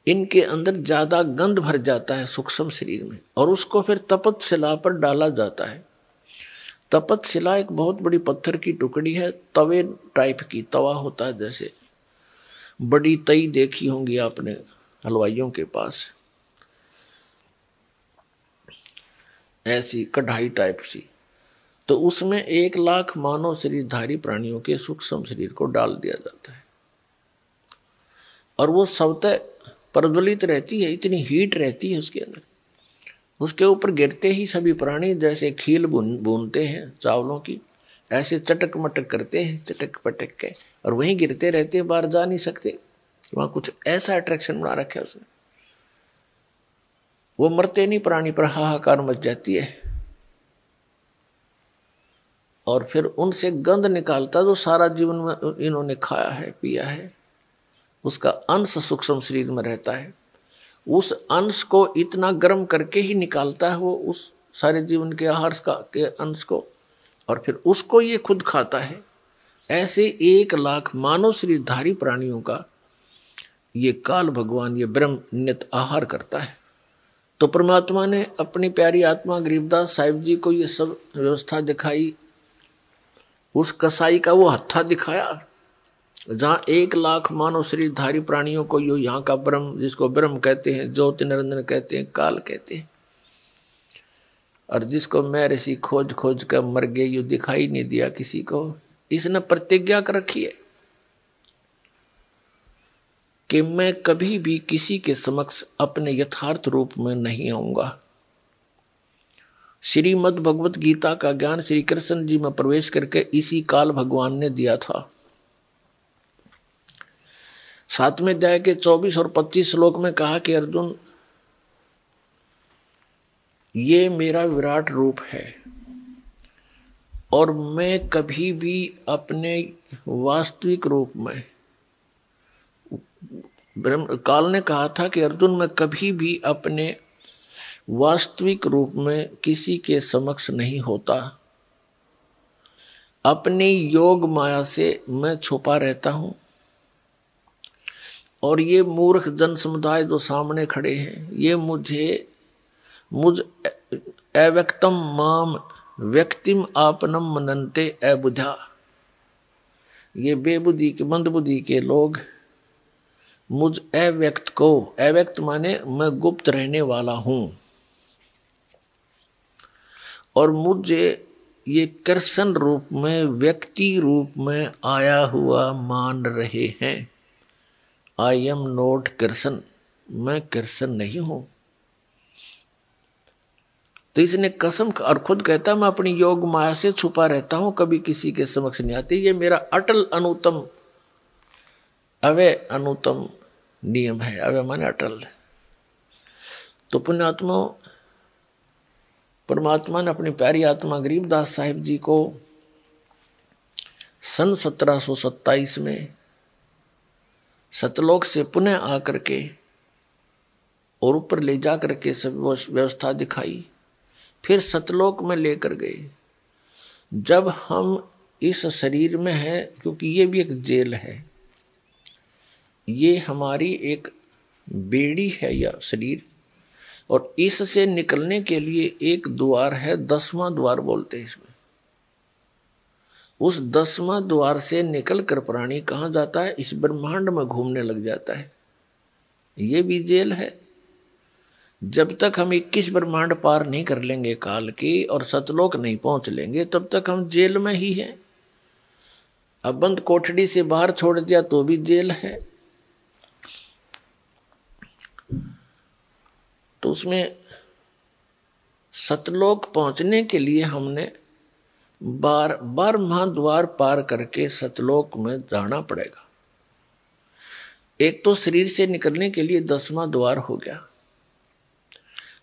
इनके अंदर ज्यादा गंध भर जाता है सूक्ष्म शरीर में, और उसको फिर तपत शिला पर डाला जाता है। तपत शिला एक बहुत बड़ी पत्थर की टुकड़ी है, तवे टाइप की, तवा होता है जैसे, बड़ी तई देखी होंगी आपने हलवाइयों के पास, ऐसी कढ़ाई टाइप सी। तो उसमें 1,00,000 मानव शरीरधारी प्राणियों के सूक्ष्म शरीर को डाल दिया जाता है, और वो स्वतः प्रज्वलित रहती है, इतनी हीट रहती है उसके अंदर। उसके ऊपर गिरते ही सभी प्राणी जैसे खील भूनते हैं चावलों की, ऐसे चटक मटक करते हैं, चटक पटक के, और वहीं गिरते रहते हैं, बाहर जा नहीं सकते। वहां कुछ ऐसा अट्रैक्शन बना रखा है उसने। वो मरते नहीं प्राणी, पर हाहाकार मच जाती है, और फिर उनसे गंध निकालता जो सारा जीवन में इन्होंने खाया है, पिया है, उसका अंश सूक्ष्म शरीर में रहता है। उस अंश को इतना गर्म करके ही निकालता है वो, उस सारे जीवन के आहार के अंश को, और फिर उसको ये खुद खाता है। ऐसे 1,00,000 मानव शरीरधारी प्राणियों का ये काल भगवान, ये ब्रह्म नित आहार करता है। तो परमात्मा ने अपनी प्यारी आत्मा गरीबदास साहिब जी को ये सब व्यवस्था दिखाई। उस कसाई का वो हत्था दिखाया जहाँ 1,00,000 मानव शरीरधारी प्राणियों को यो यहाँ का ब्रह्म, जिसको ब्रह्म कहते हैं, ज्योति निरंजन कहते हैं, काल कहते हैं, और जिसको मैं ऋषि खोज खोज कर मर गए, यो दिखाई नहीं दिया किसी को। इसने प्रतिज्ञा कर रखी है कि मैं कभी भी किसी के समक्ष अपने यथार्थ रूप में नहीं आऊंगा। श्रीमद् भगवत गीता का ज्ञान श्री कृष्ण जी में प्रवेश करके इसी काल भगवान ने दिया था। 7वें अध्याय के 24 और 25 श्लोक में कहा कि अर्जुन, ये मेरा विराट रूप है, और मैं कभी भी अपने वास्तविक रूप में, काल ने कहा था कि अर्जुन, मैं कभी भी अपने वास्तविक रूप में किसी के समक्ष नहीं होता। अपनी योग माया से मैं छुपा रहता हूं, और ये मूर्ख जन समुदाय जो सामने खड़े हैं, ये मुझ अव्यक्तम माम व्यक्तिम आपनम मनन्ते अबुधा, ये बेबुद्धि के, मंदबुद्धि के लोग मुझ अव्यक्त को, अव्यक्त माने मैं गुप्त रहने वाला हूं, और मुझे ये कृष्ण रूप में, व्यक्ति रूप में आया हुआ मान रहे हैं। आई एम नॉट कृष्ण, मैं कृष्ण नहीं हूं। तो इसने कसम, और खुद कहता मैं अपनी योग माया से छुपा रहता हूं, कभी किसी के समक्ष नहीं आती। ये मेरा अटल अनुतम, अवय अनुतम नियम है। अवय माने अटल। तो पुण्यात्मा, परमात्मा ने अपनी प्यारी आत्मा गरीबदास साहिब जी को सन 1727 में सतलोक से पुनः आकर के और ऊपर ले जा करके सब व्यवस्था दिखाई, फिर सतलोक में लेकर गए। जब हम इस शरीर में हैं, क्योंकि ये भी एक जेल है, ये हमारी एक बेड़ी है यह शरीर, और इससे निकलने के लिए एक द्वार है, 10वां द्वार बोलते हैं इसमें। उस 10वां द्वार से निकल कर प्राणी कहाँ जाता है? इस ब्रह्मांड में घूमने लग जाता है। ये भी जेल है। जब तक हम 21 ब्रह्मांड पार नहीं कर लेंगे काल की और सतलोक नहीं पहुंच लेंगे, तब तक हम जेल में ही हैं। अब बंद कोठड़ी से बाहर छोड़ दिया तो भी जेल है। तो उसमें सतलोक पहुंचने के लिए हमने 12 महाद्वार पार करके सतलोक में जाना पड़ेगा। एक तो शरीर से निकलने के लिए 10वां द्वार हो गया,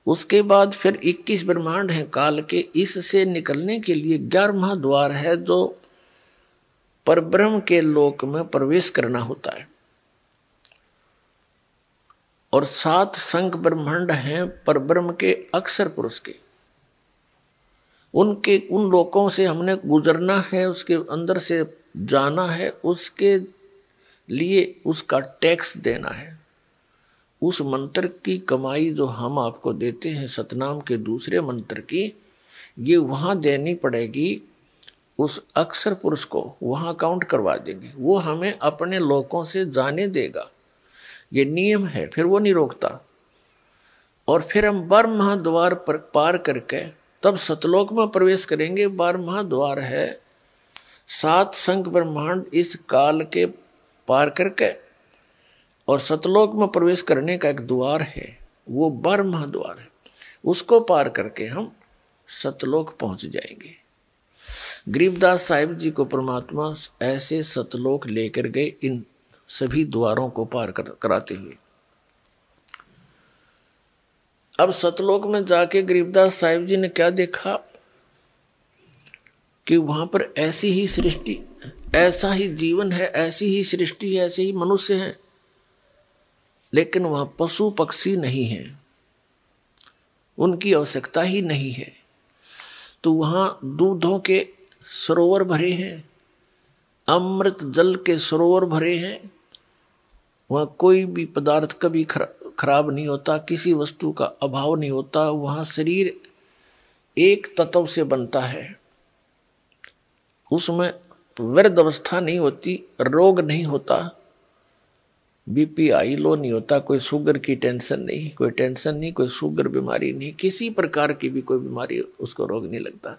उसके बाद फिर 21 ब्रह्मांड हैं काल के, इससे निकलने के लिए 11वां द्वार है जो परब्रह्म के लोक में प्रवेश करना होता है। और 7 संख ब्रह्मांड हैं परब्रह्म के अक्षर पुरुष के, उन लोकों से हमने गुजरना है, उसके अंदर से जाना है, उसके लिए उसका टैक्स देना है। उस मंत्र की कमाई जो हम आपको देते हैं सतनाम के दूसरे मंत्र की, ये वहाँ देनी पड़ेगी उस अक्षर पुरुष को, वहाँ काउंट करवा देंगे, वो हमें अपने लोकों से जाने देगा। ये नियम है, फिर वो नहीं रोकता। और फिर हम 12 महाद्वार पर पार करके तब सतलोक में प्रवेश करेंगे। 12 महाद्वार है 7 संख ब्रह्मांड इस काल के पार करके, और सतलोक में प्रवेश करने का एक द्वार है, वो 12 महाद्वार है, उसको पार करके हम सतलोक पहुंच जाएंगे। गरीबदास साहिब जी को परमात्मा ऐसे सतलोक लेकर गए, इन सभी द्वारों को पार कराते हुए। अब सतलोक में जाके गरीबदास साहिब जी ने क्या देखा कि वहां पर ऐसी ही सृष्टि, ऐसा ही जीवन है, ऐसी ही सृष्टि है, ऐसे ही मनुष्य हैं, लेकिन वहां पशु पक्षी नहीं है, उनकी आवश्यकता ही नहीं है। तो वहां दूधों के सरोवर भरे हैं, अमृत जल के सरोवर भरे हैं, वहां कोई भी पदार्थ कभी खराब नहीं होता, किसी वस्तु का अभाव नहीं होता। वहां शरीर एक तत्व से बनता है, उसमें वृद्ध अवस्था नहीं होती, रोग नहीं होता, बीपी हाई लो नहीं होता, कोई शुगर की टेंशन नहीं, कोई टेंशन नहीं, कोई शुगर बीमारी नहीं, किसी प्रकार की भी कोई बीमारी उसको रोग नहीं लगता।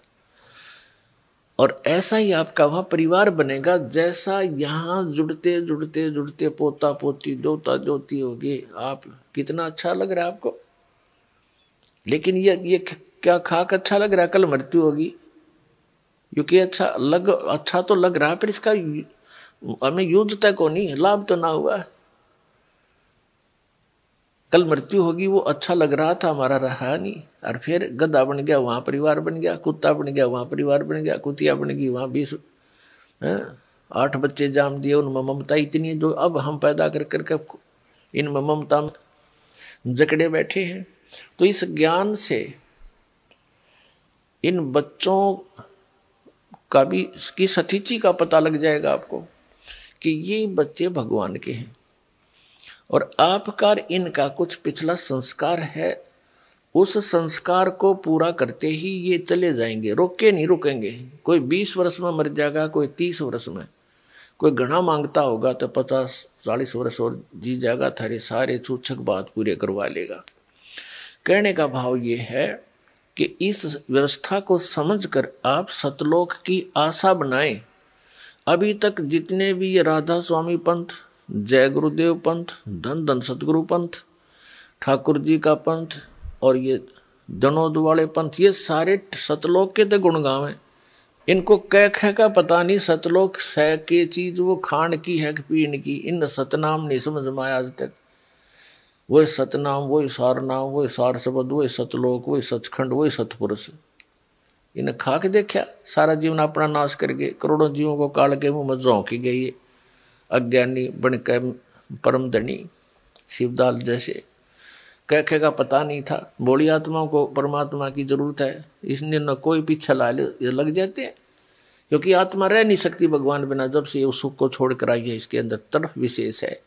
और ऐसा ही आपका वहां परिवार बनेगा, जैसा यहाँ जुड़ते जुड़ते जुड़ते पोता पोती दोता दोती होगी। आप कितना अच्छा लग रहा है आपको, लेकिन ये क्या खाक अच्छा लग रहा है, कल मृत्यु होगी, क्योंकि अच्छा तो लग रहा है, फिर इसका हमें यूज तक को नहीं, लाभ तो ना हुआ, कल मृत्यु होगी। वो अच्छा लग रहा था, हमारा रहा नहीं, और फिर गधा बन गया, वहां परिवार बन गया, कुत्ता बन गया, वहां परिवार बन गया, कुतिया बन गई, वहां 8 बच्चे जाम दिए। उनमें ममता इतनी जो अब हम पैदा कर करके इन ममता में जकड़े बैठे हैं। तो इस ज्ञान से इन बच्चों का भी की सतीची का पता लग जाएगा आपको कि ये बच्चे भगवान के हैं, और आपका इनका कुछ पिछला संस्कार है, उस संस्कार को पूरा करते ही ये चले जाएंगे, रोके नहीं रुकेंगे। कोई 20 वर्ष में मर जाएगा, कोई 30 वर्ष में, कोई घना मांगता होगा तो 50-40 वर्ष और जी जाएगा, थारे सारे छूछक बात पूरे करवा लेगा। कहने का भाव ये है कि इस व्यवस्था को समझकर आप सतलोक की आशा बनाएं। अभी तक जितने भी ये राधा स्वामी पंथ, जय गुरुदेव पंथ, धन धन सतगुरु पंथ, ठाकुर जी का पंथ और ये जनोद वाले पंथ, ये सारे सतलोक के तो गुण गावे। इनको कह का पता नहीं, सतलोक सह के चीज वो खान की है कि पीन की, इन सतनाम नहीं समझ में आया आज तक। वही सतनाम, वही सार नाम, वही सार शब्द, वही सतलोक, वही सचखंड, वही सतपुरुष। इन्हें खा के देखा, सारा जीवन अपना नाश कर गए, करोड़ों जीवों को काल के मुंह में झोंकी गई, अज्ञानी बन के परम धनी शिवदाल जैसे। कह का पता नहीं था। बोली आत्माओं को परमात्मा की जरूरत है, इसने न कोई पीछे ला लग जाते हैं, क्योंकि आत्मा रह नहीं सकती भगवान बिना। जब से उस सुख को छोड़ कर आई है, इसके अंदर तड़फ विशेष है,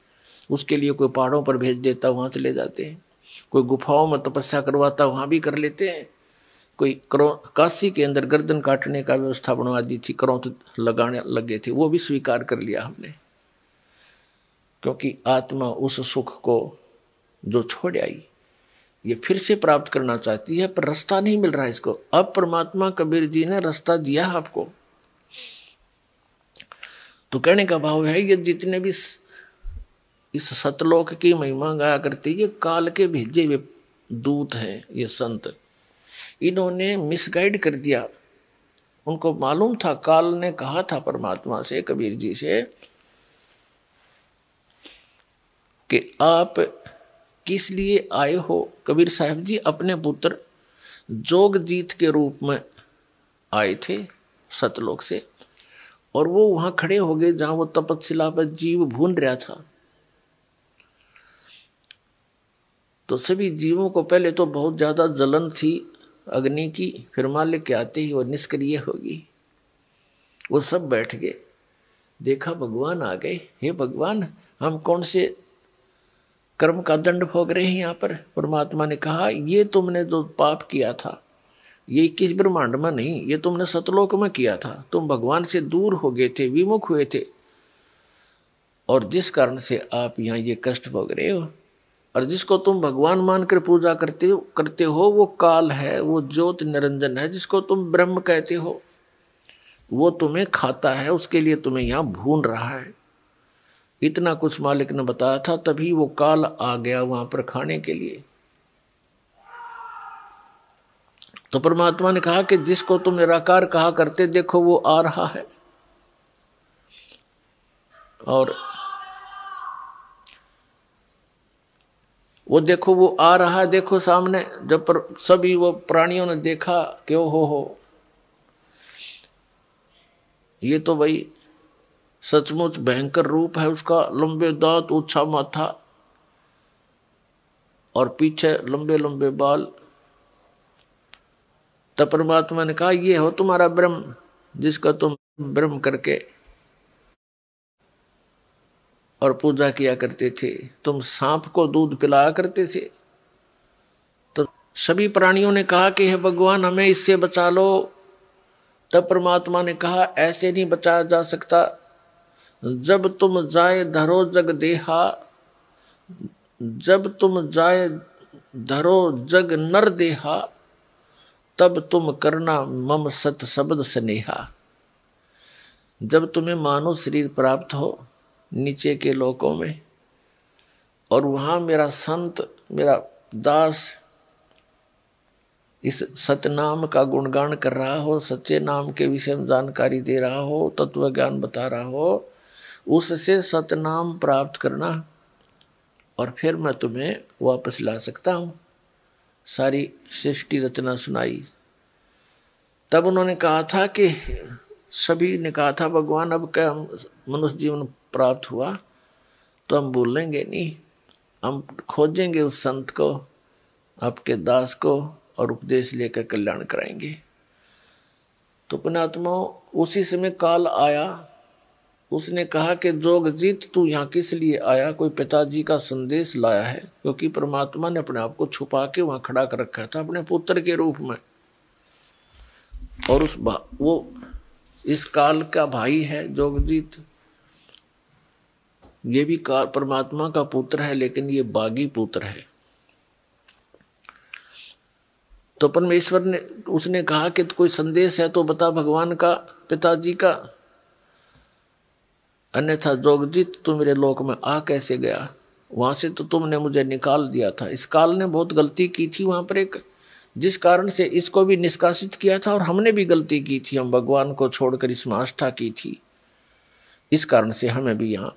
उसके लिए कोई पहाड़ों पर भेज देता, वहाँ चले जाते हैं, कोई गुफाओं में तपस्या करवाता, वहाँ भी कर लेते हैं, कोई काशी के अंदर गर्दन काटने का व्यवस्था बनवा दी थी, करों लगाने लगे थे, वो भी स्वीकार कर लिया हमने, क्योंकि आत्मा उस सुख को जो छोड़ आई, ये फिर से प्राप्त करना चाहती है, पर रास्ता नहीं मिल रहा है इसको। अब परमात्मा कबीर जी ने रास्ता दिया आपको। तो कहने का भाव है, ये जितने भी इस सतलोक की महिमा गाया करते, ये काल के भेजे हुए दूत हैं, ये संत। इन्होंने मिसगाइड कर दिया। उनको मालूम था, काल ने कहा था परमात्मा से, कबीर जी से, कि आप किस लिए आए हो। कबीर साहब जी अपने पुत्र जोगजीत के रूप में आए थे सतलोक से, और वो वहां खड़े हो गए जहां वो तपस्या पर जीव भून रहा था। तो सभी जीवों को पहले तो बहुत ज्यादा जलन थी अग्नि की, फिर मालिक के आते ही वो निष्क्रिय होगी। वो सब बैठ गए, देखा भगवान आ गए। हे भगवान, हम कौन से कर्म का दंड भोग रहे हैं यहाँ पर। परमात्मा ने कहा, ये तुमने जो पाप किया था, ये किस ब्रह्मांड में नहीं, ये तुमने सतलोक में किया था। तुम भगवान से दूर हो गए थे, विमुख हुए थे, और जिस कारण से आप यहाँ ये कष्ट भोग रहे हो। और जिसको तुम भगवान मानकर पूजा करते हो वो काल है, वो ज्योत निरंजन है। जिसको तुम ब्रह्म कहते हो वो तुम्हें खाता है, उसके लिए तुम्हें यहाँ भून रहा है। इतना कुछ मालिक ने बताया था, तभी वो काल आ गया वहां पर खाने के लिए। तो परमात्मा ने कहा कि जिसको तुम निराकार कहा करते, देखो वो आ रहा है। और वो देखो वो आ रहा है, देखो सामने। जब सभी वो प्राणियों ने देखा कि ओ हो, ये तो भाई सचमुच भयंकर रूप है उसका। लंबे दांत, ऊंचा माथा और पीछे लंबे लंबे बाल। तब परमात्मा ने कहा, ये हो तुम्हारा ब्रह्म, जिसका तुम ब्रह्म करके और पूजा किया करते थे। तुम सांप को दूध पिलाया करते थे। तो सभी प्राणियों ने कहा कि हे भगवान, हमें इससे बचा लो। तब परमात्मा ने कहा, ऐसे नहीं बचाया जा सकता। जब तुम जाए धरो जग देहा, जब तुम जाए धरो जग नर देहा, तब तुम करना मम सत शब्द स्नेहा। जब तुम्हें मानव शरीर प्राप्त हो नीचे के लोकों में, और वहां मेरा संत, मेरा दास इस सतनाम का गुणगान कर रहा हो, सच्चे नाम के विषय में जानकारी दे रहा हो, तत्व ज्ञान बता रहा हो, उससे सतनाम प्राप्त करना, और फिर मैं तुम्हें वापस ला सकता हूं। सारी सृष्टि रचना सुनाई। तब उन्होंने कहा था कि सभी ने कहा था, भगवान अब क्या मनुष्य जीवन प्राप्त हुआ तो हम भूलेंगे नहीं, हम खोजेंगे उस संत को, आपके दास को, और उपदेश लेकर कल्याण कराएंगे। तो पुण्यात्मा, उसी समय काल आया। उसने कहा कि जोगजीत, तू यहाँ किस लिए आया? कोई पिताजी का संदेश लाया है, क्योंकि परमात्मा ने अपने आप को छुपा के वहां खड़ा कर रखा था अपने पुत्र के रूप में। और वो इस काल का भाई है जोगजीत। ये भी परमात्मा का पुत्र है, लेकिन ये बागी पुत्र है। तो परमेश्वर ने, उसने कहा कि कोई संदेश है तो बता भगवान का, पिताजी का, अन्यथा जोगजीत तू मेरे लोक में आ कैसे गया? वहां से तो तुमने मुझे निकाल दिया था। इस काल ने बहुत गलती की थी वहां पर, एक जिस कारण से इसको भी निष्कासित किया था, और हमने भी गलती की थी, हम भगवान को छोड़कर इसमें आस्था की थी। इस कारण से हमें भी यहाँ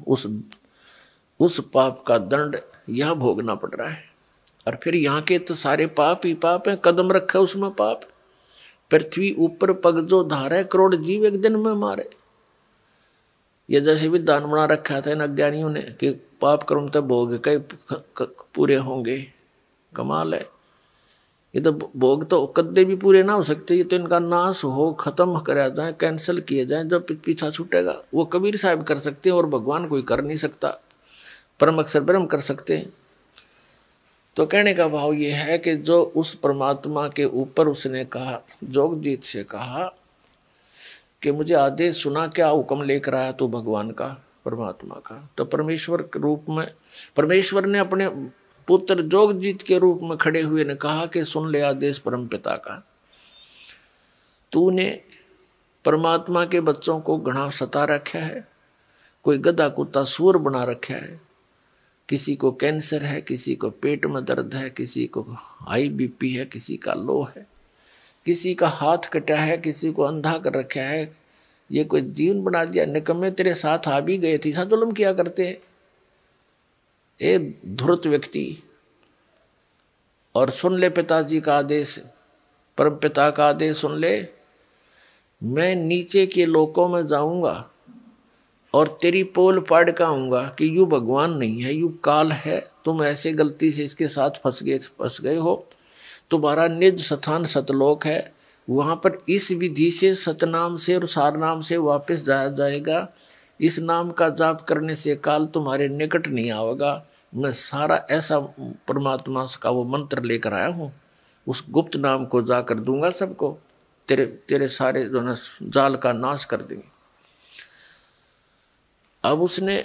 उस पाप का दंड यहाँ भोगना पड़ रहा है। और फिर यहाँ के तो सारे पाप ही पाप है, कदम रखा उसमें पाप। पृथ्वी ऊपर पग जो धारे, करोड़ जीव एक दिन में मारे। ये जैसे विधान बना रखा था इन अज्ञानियों ने कि पाप कर्म तब भोग कई पूरे होंगे। कमाल है। ये तो भोग तो कदे भी पूरे ना हो सकते, ये तो इनका नाश हो, खत्म कराया जाए, कैंसिल किए जाए, जब पीछा छूटेगा। वो कबीर साहब कर सकते हैं और भगवान कोई कर नहीं सकता। परम अक्षर ब्रह्म कर सकते हैं। तो कहने का भाव ये है कि जो उस परमात्मा के ऊपर उसने कहा, जोगजीत से कहा कि मुझे आदेश सुना, क्या हुक्म लेकर आया तू भगवान का, परमात्मा का। तो परमेश्वर के रूप में परमेश्वर ने अपने पुत्र जोगजीत के रूप में खड़े हुए ने कहा कि सुन ले आदेश परमपिता का, तूने परमात्मा के बच्चों को घना सता रखा है, कोई गधा कुत्ता सूअर बना रखा है, किसी को कैंसर है, किसी को पेट में दर्द है, किसी को हाई बीपी है, किसी का लो है, किसी का हाथ कटा है, किसी को अंधा कर रखा है, ये कोई जीवन बना दिया। निकम्मे तेरे साथ आ भी गए थे, ऐसा जुल्म किया करते हैं ए धूर्त व्यक्ति। और सुन ले पिताजी का आदेश, परम पिता का आदेश सुन ले, मैं नीचे के लोकों में जाऊंगा और तेरी पोल पाड़ का आऊंगा कि यू भगवान नहीं है, यू काल है, तुम ऐसे गलती से इसके साथ फंस गए हो, तुम्हारा निज स्थान सतलोक है, वहां पर इस विधि से सतनाम से और सार नाम से वापस जाया जाएगा, इस नाम का जाप करने से काल तुम्हारे निकट नहीं आवेगा। मैं सारा ऐसा परमात्मा का वो मंत्र लेकर आया हूँ, उस गुप्त नाम को जाकर दूंगा सबको, तेरे सारे जो ना जाल का नाश कर देंगे। अब उसने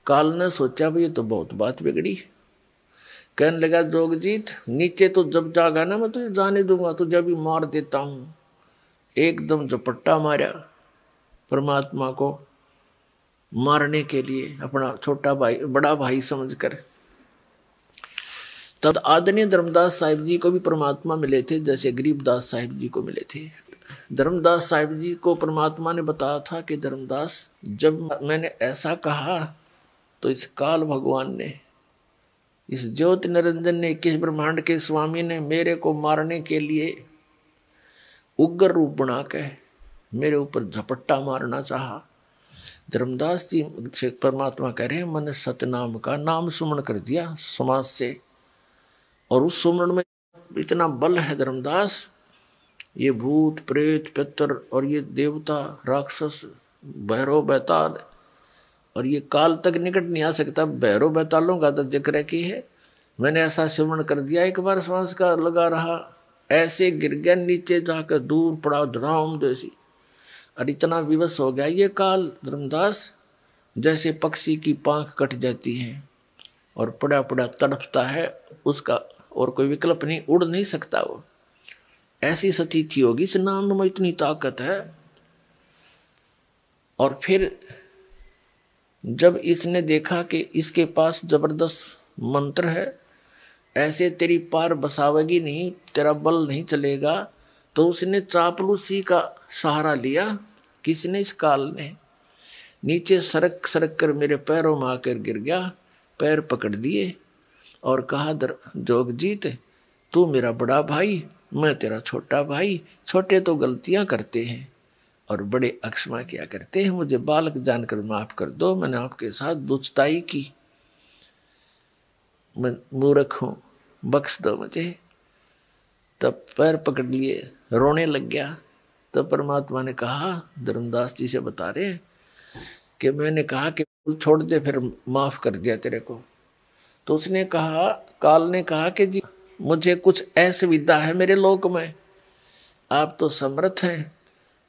काल ने सोचा भी ये तो बहुत बात बिगड़ी, कहने लगा जोगजीत नीचे तो जब जागा ना मैं तुझे जाने दूंगा, तुझे भी मार देता हूं। एकदम झपट्टा मारा परमात्मा को मारने के लिए, अपना छोटा भाई बड़ा भाई समझकर। तद आदरणीय धर्मदास साहिब जी को भी परमात्मा मिले थे जैसे गरीबदास साहिब जी को मिले थे। धर्मदास साहिब जी को परमात्मा ने बताया था कि धर्मदास जब मैंने ऐसा कहा तो इस काल भगवान ने, इस ज्योति निरंजन ने, 21 ब्रह्मांड के स्वामी ने मेरे को मारने के लिए उग्र रूप बना के मेरे ऊपर झपट्टा मारना चाहा। धर्मदास जी से परमात्मा कह रहे हैं मैंने सतनाम का नाम सुमरण कर दिया समाज से, और उस सुमरण में इतना बल है धर्मदास, ये भूत प्रेत पितर और ये देवता राक्षस भैरव बैताल और ये काल तक निकट नहीं आ सकता। भैरव बैतालों का तो जिक्र की है, मैंने ऐसा सिमरण कर दिया, एक बार सांस का लगा रहा, ऐसे गिर गया नीचे जाकर, दूर पड़ा धराम जैसी, और इतना विवश हो गया ये काल धर्मदास जैसे पक्षी की पांख कट जाती है और पड़ा पड़ा तड़पता है, उसका और कोई विकल्प नहीं, उड़ नहीं सकता वो, ऐसी स्थिति होगी। इस नाम में इतनी ताकत है। और फिर जब इसने देखा कि इसके पास जबरदस्त मंत्र है, ऐसे तेरी पार बसावेगी नहीं, तेरा बल नहीं चलेगा, तो उसने चापलूसी का सहारा लिया। किसने? इस काल ने। नीचे सरक सरक कर मेरे पैरों में आकर गिर गया, पैर पकड़ दिए और कहा जोगजीत तू मेरा बड़ा भाई, मैं तेरा छोटा भाई, छोटे तो गलतियां करते हैं और बड़े अक्षमा किया करते हैं, मुझे बालक जानकर माफ कर दो, मैंने आपके साथ दुष्टाई की, मैं मूर्ख हूं, बख्श दो मुझे। तब पैर पकड़ लिए, रोने लग गया। तब परमात्मा ने कहा, धर्मदास जी से बता रहे हैं कि मैंने कहा कि छोड़ दे, फिर माफ कर दिया तेरे को। तो उसने कहा, काल ने कहा कि जी मुझे कुछ असुविधा है मेरे लोक में, आप तो समर्थ हैं,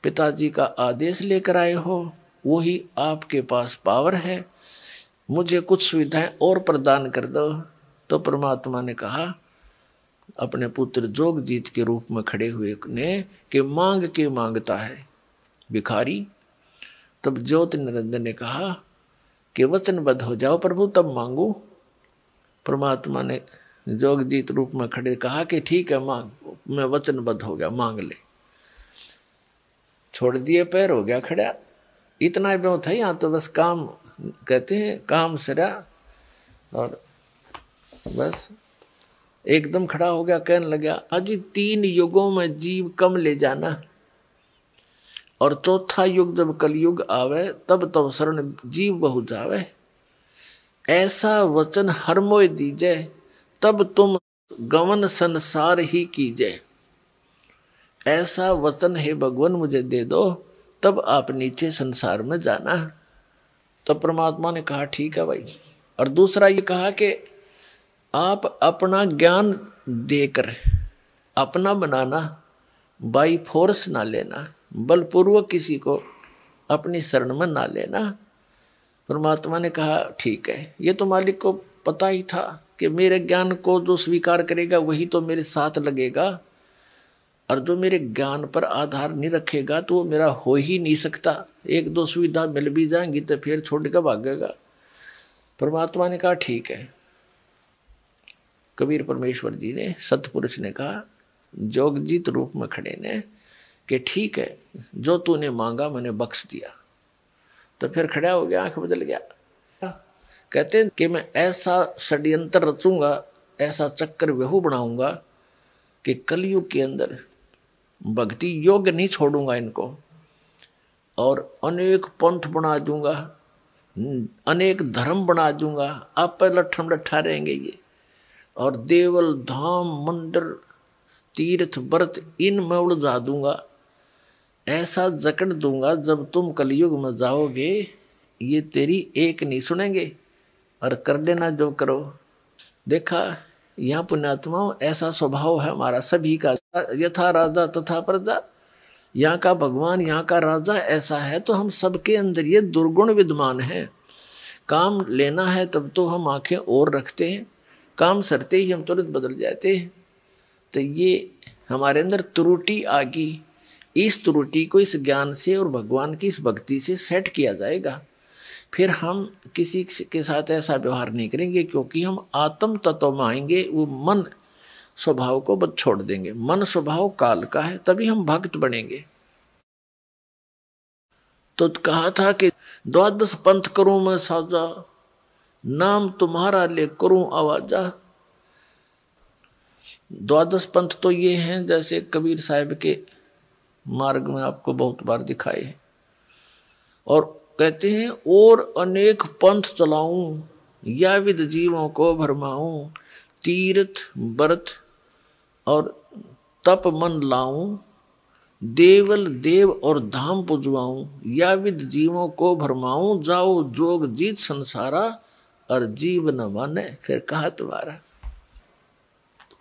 पिताजी का आदेश लेकर आए हो, वही आपके पास पावर है, मुझे कुछ सुविधाएं और प्रदान कर दो। तो परमात्मा ने कहा अपने पुत्र जोगजीत के रूप में खड़े हुए ने कि मांग के मांगता है भिखारी। तब ज्योति निरंजन ने कहा कि वचनबद्ध हो जाओ प्रभु, तब मांगू। परमात्मा ने जोगजीत रूप में खड़े कहा कि ठीक है मांग, मैं वचनबद्ध हो गया, मांग ले। छोड़ दिए पैर, हो गया खड़ा। इतना भी था, यहाँ तो बस काम कहते हैं काम सरा, और बस एकदम खड़ा हो गया। कहने लगा अजी 3 युगों में जीव कम ले जाना, और चौथा युग जब कलयुग आवे तब तो शरण जीव बहु जावे, ऐसा वचन हर मोय दीजे, तब तुम गमन संसार ही कीजे। ऐसा वचन है भगवान मुझे दे दो, तब आप नीचे संसार में जाना। तब परमात्मा ने कहा ठीक है भाई। और दूसरा ये कहा कि आप अपना ज्ञान देकर अपना बनाना, बाई फोर्स ना लेना, बलपूर्वक किसी को अपनी शरण में ना लेना। परमात्मा ने कहा ठीक है। ये तो मालिक को पता ही था कि मेरे ज्ञान को जो स्वीकार करेगा वही तो मेरे साथ लगेगा, और जो मेरे ज्ञान पर आधार नहीं रखेगा तो वो मेरा हो ही नहीं सकता। एक दो सुविधा मिल भी जाएंगी तो फिर छोड़ कर भागेगा। परमात्मा ने कहा ठीक है। कबीर परमेश्वर जी ने, सतपुरुष ने कहा, जोगजीत रूप में खड़े ने, कि ठीक है, जो तूने मांगा मैंने बख्श दिया। तो फिर खड़ा हो गया, आंख बदल गया। कहते हैं कि मैं ऐसा षड्यंत्र रचूंगा, ऐसा चक्कर व्यहू बनाऊंगा कि कलयुग के अंदर भक्ति योग्य नहीं छोड़ूंगा इनको, और अनेक पंथ बना दूंगा, अनेक धर्म बना दूंगा। आप पर लट्ठम लट्ठा रहेंगे ये, और देवल धाम मंदिर तीर्थ व्रत इनमें उलझा दूंगा। ऐसा जकड़ दूंगा जब तुम कलयुग में जाओगे ये तेरी एक नहीं सुनेंगे, और कर लेना जो करो। देखा यहाँ पुण्यात्माओं, ऐसा स्वभाव है हमारा सभी का। यथा राजा तथा प्रजा, यहाँ का भगवान यहाँ का राजा ऐसा है, तो हम सबके अंदर ये दुर्गुण विद्यमान है। काम लेना है तब तो हम आंखें और रखते हैं, काम सरते ही हम तुरंत बदल जाते हैं। तो ये हमारे अंदर त्रुटि आ गई। इस त्रुटि को इस ज्ञान से और भगवान की इस भक्ति से सेट किया जाएगा। फिर हम किसी के साथ ऐसा व्यवहार नहीं करेंगे, क्योंकि हम आत्म तत्व में आएंगे। वो मन स्वभाव को बद छोड़ देंगे। मन स्वभाव काल का है, तभी हम भक्त बनेंगे। तो कहा था कि 12 पंथ करूं मैं साजा, नाम तुम्हारा ले करूं आवाजा। 12 पंथ तो ये हैं जैसे कबीर साहब के मार्ग में आपको बहुत बार दिखाए हैं। और कहते हैं और अनेक पंथ चलाऊं, या विद जीवों को भरमाऊं, तीर्थ व्रत और तप मन लाऊं, देवल देव और धाम पुजवाऊं, या विद जीवों को भरमाऊं, जाओ जोग जीत संसारा, और जीव न माने फिर कहा तुम्हारा।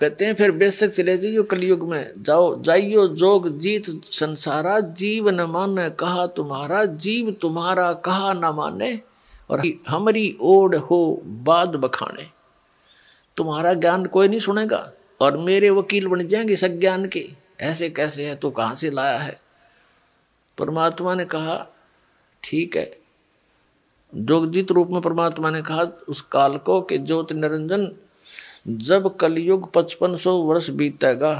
कहते हैं फिर बेशक चले जाइयो कलयुग में, जाओ जाइयो जोग जीत संसारा, जीव न माने कहा तुम्हारा, जीव तुम्हारा कहा न माने, और हमारी ओढ़ हो बाद बखाने। तुम्हारा ज्ञान कोई नहीं सुनेगा, और मेरे वकील बन जाएंगे सज्ञान के। ऐसे कैसे है, तो कहाँ से लाया है। परमात्मा ने कहा ठीक है। जोगजीत रूप में परमात्मा ने कहा उस काल को कि ज्योत निरंजन, जब कलयुग 5500 वर्ष बीतेगा,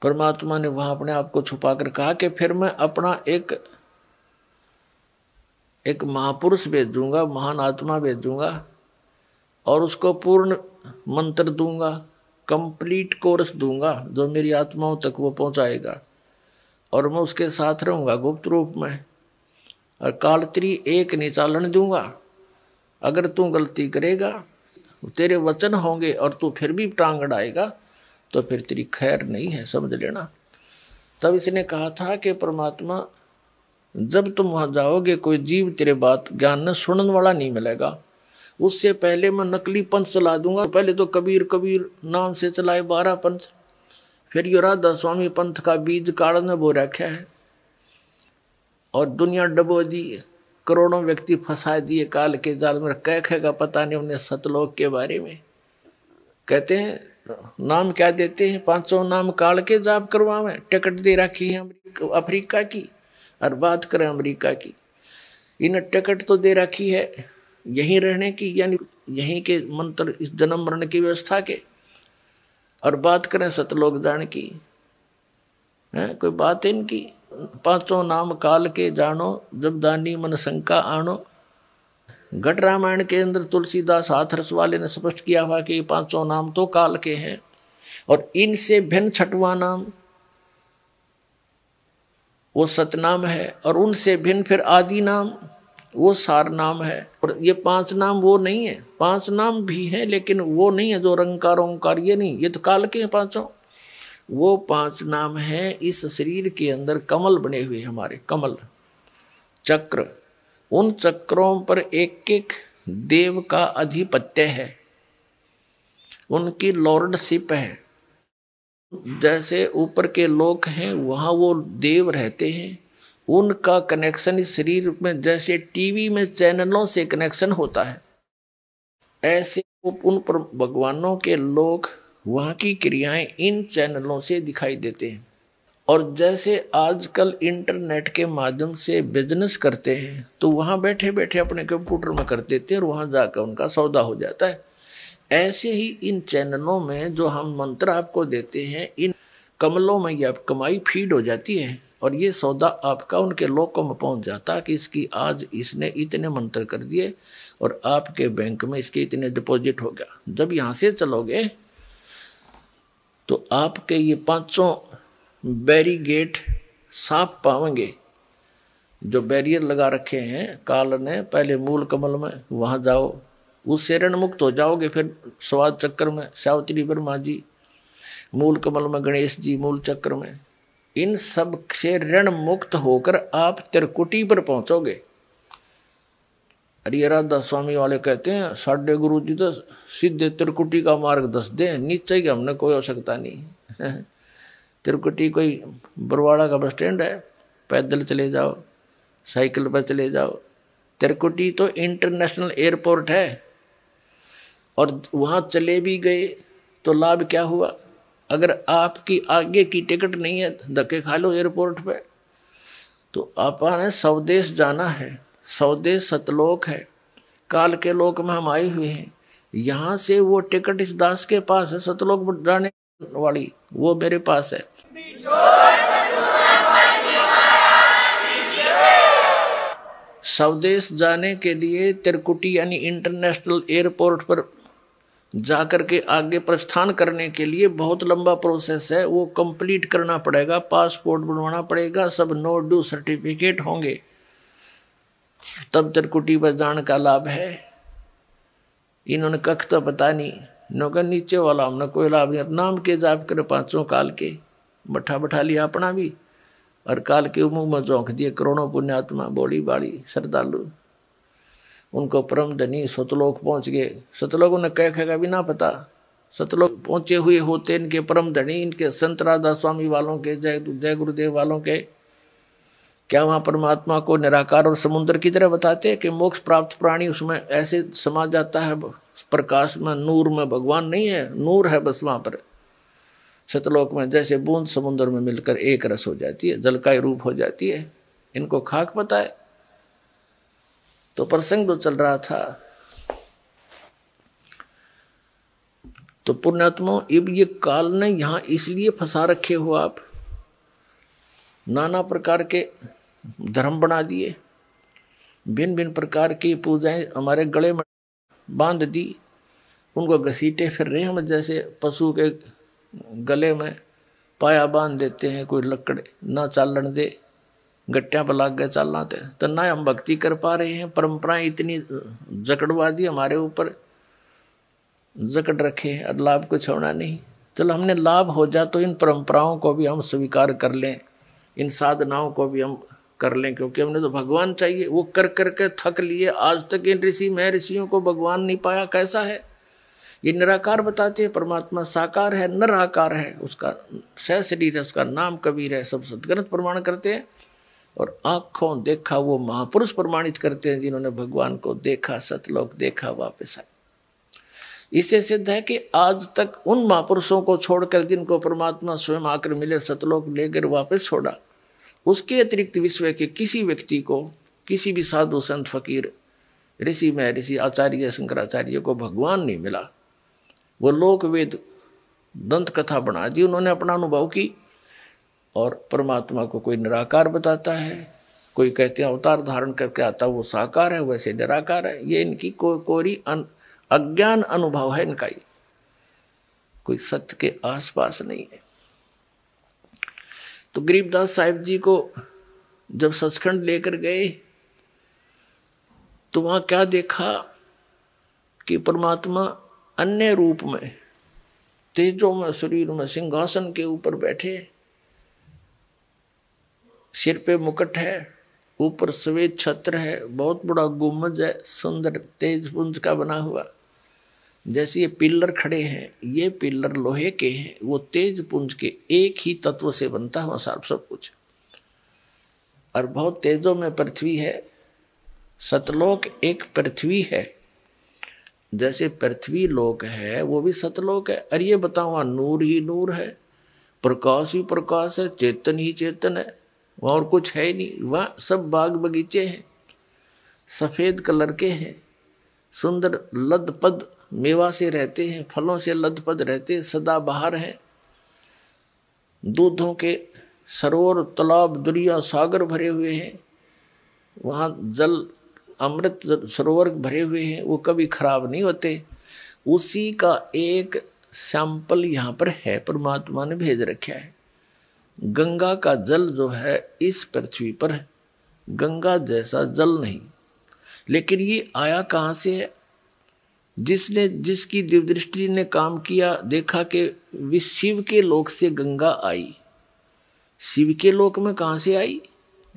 परमात्मा ने वहां अपने आप को छुपा कर कहा कि फिर मैं अपना एक महापुरुष भेजूंगा, महान आत्मा भेजूंगा, और उसको पूर्ण मंत्र दूंगा, कंप्लीट कोर्स दूंगा, जो मेरी आत्माओं तक वो पहुंचाएगा, और मैं उसके साथ रहूंगा गुप्त रूप में, और कालत्री एक नहीं चालन दूंगा। अगर तू गलती करेगा, तेरे वचन होंगे और तू फिर भी टांग अड़ाएगा, तो फिर तेरी खैर नहीं है, समझ लेना। तब इसने कहा था कि परमात्मा जब तुम वहां जाओगे कोई जीव तेरे बात ज्ञान न सुनने वाला नहीं मिलेगा। उससे पहले मैं नकली पंथ चला दूंगा। पहले तो कबीर कबीर नाम से चलाए 12 पंथ, फिर यो राधा स्वामी पंथ का बीज काढ़ने बो रखा है, और दुनिया डबो दी, करोड़ों व्यक्ति फंसा दिए काल के जाल में। कह खेगा पता नहीं उन्हें सतलोक के बारे में। कहते हैं नाम क्या देते हैं, 500 नाम काल के जाप करवावे। टिकट दे रखी है अफ्रीका की, और बात करें अमेरिका की, इन टिकट तो दे रखी है यहीं रहने की, यानी यहीं के मंत्र इस जन्म मरण की व्यवस्था के, और बात करें सतलोक जान की, है कोई बात है इनकी। 500 नाम काल के जानो, जब दानी मन शंका आनो। घट रामायण के अंदर तुलसीदास हाथरस वाले ने स्पष्ट किया हुआ कि 500 नाम तो काल के हैं, और इनसे भिन्न 6वां नाम वो सतनाम है, और उनसे भिन्न फिर आदि नाम वो सार नाम है। और ये 5 नाम वो नहीं है, 5 नाम भी हैं लेकिन वो नहीं है जो रंकार ओंकार, ये नहीं, ये तो काल के हैं 500। वो 5 नाम हैं इस शरीर के अंदर कमल बने हुए, हमारे कमल चक्र। उन चक्रों पर एक एक देव का अधिपत्य है, उनकी लॉर्डशिप है। जैसे ऊपर के लोक हैं वहां वो देव रहते हैं, उनका कनेक्शन इस शरीर में जैसे टीवी में चैनलों से कनेक्शन होता है। ऐसे उन पर भगवानों के लोग वहाँ की क्रियाएं इन चैनलों से दिखाई देते हैं। और जैसे आजकल इंटरनेट के माध्यम से बिजनेस करते हैं तो वहाँ बैठे बैठे अपने कंप्यूटर में कर देते हैं और वहाँ जाकर उनका सौदा हो जाता है। ऐसे ही इन चैनलों में जो हम मंत्र आपको देते हैं, इन कमलों में ये कमाई फीड हो जाती है और ये सौदा आपका उनके लोगों में पहुंच जाता कि इसकी आज इसने इतने मंत्र कर दिए और आपके बैंक में इसके इतने डिपॉजिट हो गया। जब यहाँ से चलोगे तो आपके ये 500 बैरीगेट साफ पाएंगे। जो बैरियर लगा रखे हैं काल ने पहले मूल कमल में, वहाँ जाओ, उससे ऋण मुक्त हो जाओगे। फिर स्वाद चक्र में सावित्री वर्मा जी, मूल कमल में गणेश जी, मूल चक्र में, इन सब से ऋण मुक्त होकर आप त्रिकुटी पर पहुंचोगे। अरे राधा स्वामी वाले कहते हैं साढ़े गुरु जी तो सीधे त्रिकुटी का मार्ग दस दे, नीचे ही हमने कोई आवश्यकता नहीं। त्रिकुटी कोई बरवाड़ा का बस स्टैंड है, पैदल चले जाओ, साइकिल पर चले जाओ। त्रिकुटी तो इंटरनेशनल एयरपोर्ट है और वहाँ चले भी गए तो लाभ क्या हुआ? अगर आपकी आगे की टिकट नहीं है, धक्के खा लो एयरपोर्ट पे। तो आपने स्वदेश जाना है, स्वदेश सतलोक है, काल के लोक में हम आए हुए हैं। यहाँ से वो टिकट इस दास के पास है, सतलोक जाने वाली वो मेरे पास है। स्वदेश जाने के लिए त्रिकुटी यानी इंटरनेशनल एयरपोर्ट पर जाकर के आगे प्रस्थान करने के लिए बहुत लंबा प्रोसेस है, वो कंप्लीट करना पड़ेगा, पासपोर्ट बनवाना पड़ेगा, सब नो ड्यू सर्टिफिकेट होंगे, तब त्रिकुटी पर जाने का लाभ है। इन्होंने कख तो पता नहीं, नौकर नीचे वाला हमने कोई लाभ नहीं। नाम के जाप कर 500 काल के बैठा लिया अपना भी, और काल के मुंह में झोंक दिए करोड़ों पुण्यात्मा, बोली बाड़ी श्रद्धालु, उनको परम धनी सतलोक पहुंच गए। सतलोक उन्हें कह भी ना पता, सतलोक पहुंचे हुए होते इनके परम धनी, इनके संत राधा स्वामी वालों के, जय गुरुदेव वालों के। क्या वहाँ परमात्मा को निराकार और समुद्र की तरह बताते कि मोक्ष प्राप्त प्राणी उसमें ऐसे समा जाता है प्रकाश में, नूर में? भगवान नहीं है, नूर है बस वहाँ पर सतलोक में। जैसे बूंद समुद्र में मिलकर एक रस हो जाती है, जल का रूप हो जाती है। इनको खाक पता है। तो प्रसंग जो चल रहा था, तो पुण्यात्मा अब ये काल ने यहाँ इसलिए फंसा रखे हो आप, नाना प्रकार के धर्म बना दिए, भिन्न भिन्न प्रकार की पूजाएं हमारे गले में बांध दी, उनको घसीटे फिर रहे हम जैसे पशु के गले में पाया बांध देते हैं, कोई लकड़ ना चालन दे, गट्टियां पर लाग गए चालना थे, तो ना हम भक्ति कर पा रहे हैं। परंपराएं इतनी जकड़वा दी हमारे ऊपर, जकड़ रखे और लाभ को छोड़ना नहीं। चलो हमने लाभ हो जा तो इन परंपराओं को भी हम स्वीकार कर लें, इन साधनाओं को भी हम कर लें, क्योंकि हमने तो भगवान चाहिए। वो कर करके थक लिए, आज तक इन ऋषि महर्षियों को भगवान नहीं पाया। कैसा है ये? निराकार बताते हैं, परमात्मा साकार है, निराकार है, उसका सहशरीर है, उसका नाम कबीर है, सब सदग्रंथ प्रमाण करते हैं। और आंखों देखा वो महापुरुष प्रमाणित करते हैं जिन्होंने भगवान को देखा, सतलोक देखा, वापस आए। इससे सिद्ध है कि आज तक उन महापुरुषों को छोड़कर जिनको परमात्मा स्वयं आकर मिले, सतलोक लेकर वापस छोड़ा, उसके अतिरिक्त विश्व के किसी व्यक्ति को, किसी भी साधु संत फकीर ऋषि महर्षि आचार्य शंकराचार्य को भगवान नहीं मिला। वो लोक वेद दंत कथा बना दी उन्होंने, अपना अनुभव की। और परमात्मा को कोई निराकार बताता है, कोई कहते हैं अवतार धारण करके आता वो साकार है, वैसे निराकार है। ये इनकी कोरी अज्ञान अनुभव है इनका, कोई सत्य के आसपास नहीं है। तो गरीबदास साहिब जी को जब सचखंड लेकर गए तो वहां क्या देखा कि परमात्मा अन्य रूप में, तेजों में, शरीर में, सिंहासन के ऊपर बैठे, सिर पे मुकुट है, ऊपर सफेद छत्र है, बहुत बड़ा गुम्बद है, सुंदर तेज पुंज का बना हुआ। जैसे ये पिल्लर खड़े हैं, ये पिल्लर लोहे के हैं, वो तेज पुंज के एक ही तत्व से बनता हुआ सब कुछ। और बहुत तेजों में पृथ्वी है, सतलोक एक पृथ्वी है, जैसे पृथ्वी लोक है वो भी सतलोक है। अरे ये बताओ, वहां नूर ही नूर है, प्रकाश ही प्रकाश है, चेतन ही चेतन है, वहां और कुछ है ही नहीं। वहां सब बाग बगीचे हैं, सफेद कलर के हैं, सुंदर लदपद मेवा से रहते हैं, फलों से लदपद रहते हैं, सदा बहार हैं, दूधों के सरोवर तालाब दरिया सागर भरे हुए हैं, वहाँ जल अमृत सरोवर भरे हुए हैं, वो कभी खराब नहीं होते। उसी का एक सैंपल यहाँ पर है, परमात्मा ने भेज रखा है। गंगा का जल जो है इस पृथ्वी पर है, गंगा जैसा जल नहीं, लेकिन ये आया कहाँ से है? जिसकी दिव्य दृष्टि ने काम किया, देखा कि वे शिव के लोक से गंगा आई। शिव के लोक में कहाँ से आई?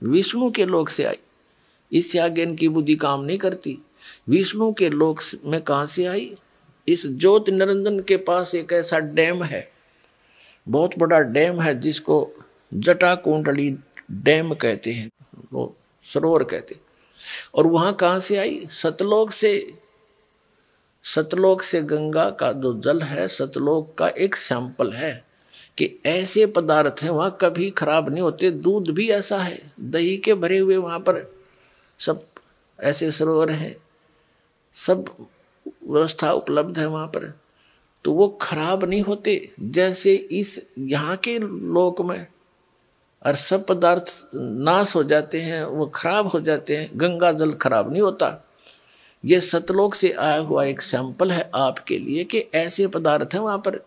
विष्णु के लोक से आई। इससे आगे इनकी बुद्धि काम नहीं करती। विष्णु के लोक में कहाँ से आई? इस ज्योति निरंजन के पास एक ऐसा डैम है, बहुत बड़ा डैम है, जिसको जटा कुंडली डैम कहते हैं, वो सरोवर कहते हैं। और वहां कहाँ से आई? सतलोक से। सतलोक से गंगा का जो जल है, सतलोक का एक सैंपल है कि ऐसे पदार्थ हैं वहां कभी खराब नहीं होते। दूध भी ऐसा है, दही के भरे हुए वहां पर सब ऐसे सरोवर हैं, सब व्यवस्था उपलब्ध है वहां पर, तो वो खराब नहीं होते। जैसे इस यहाँ के लोक में और सब पदार्थ नाश हो जाते हैं, वो खराब हो जाते हैं, गंगा जल खराब नहीं होता। ये सतलोक से आया हुआ एक सैंपल है आपके लिए कि ऐसे पदार्थ हैं वहां पर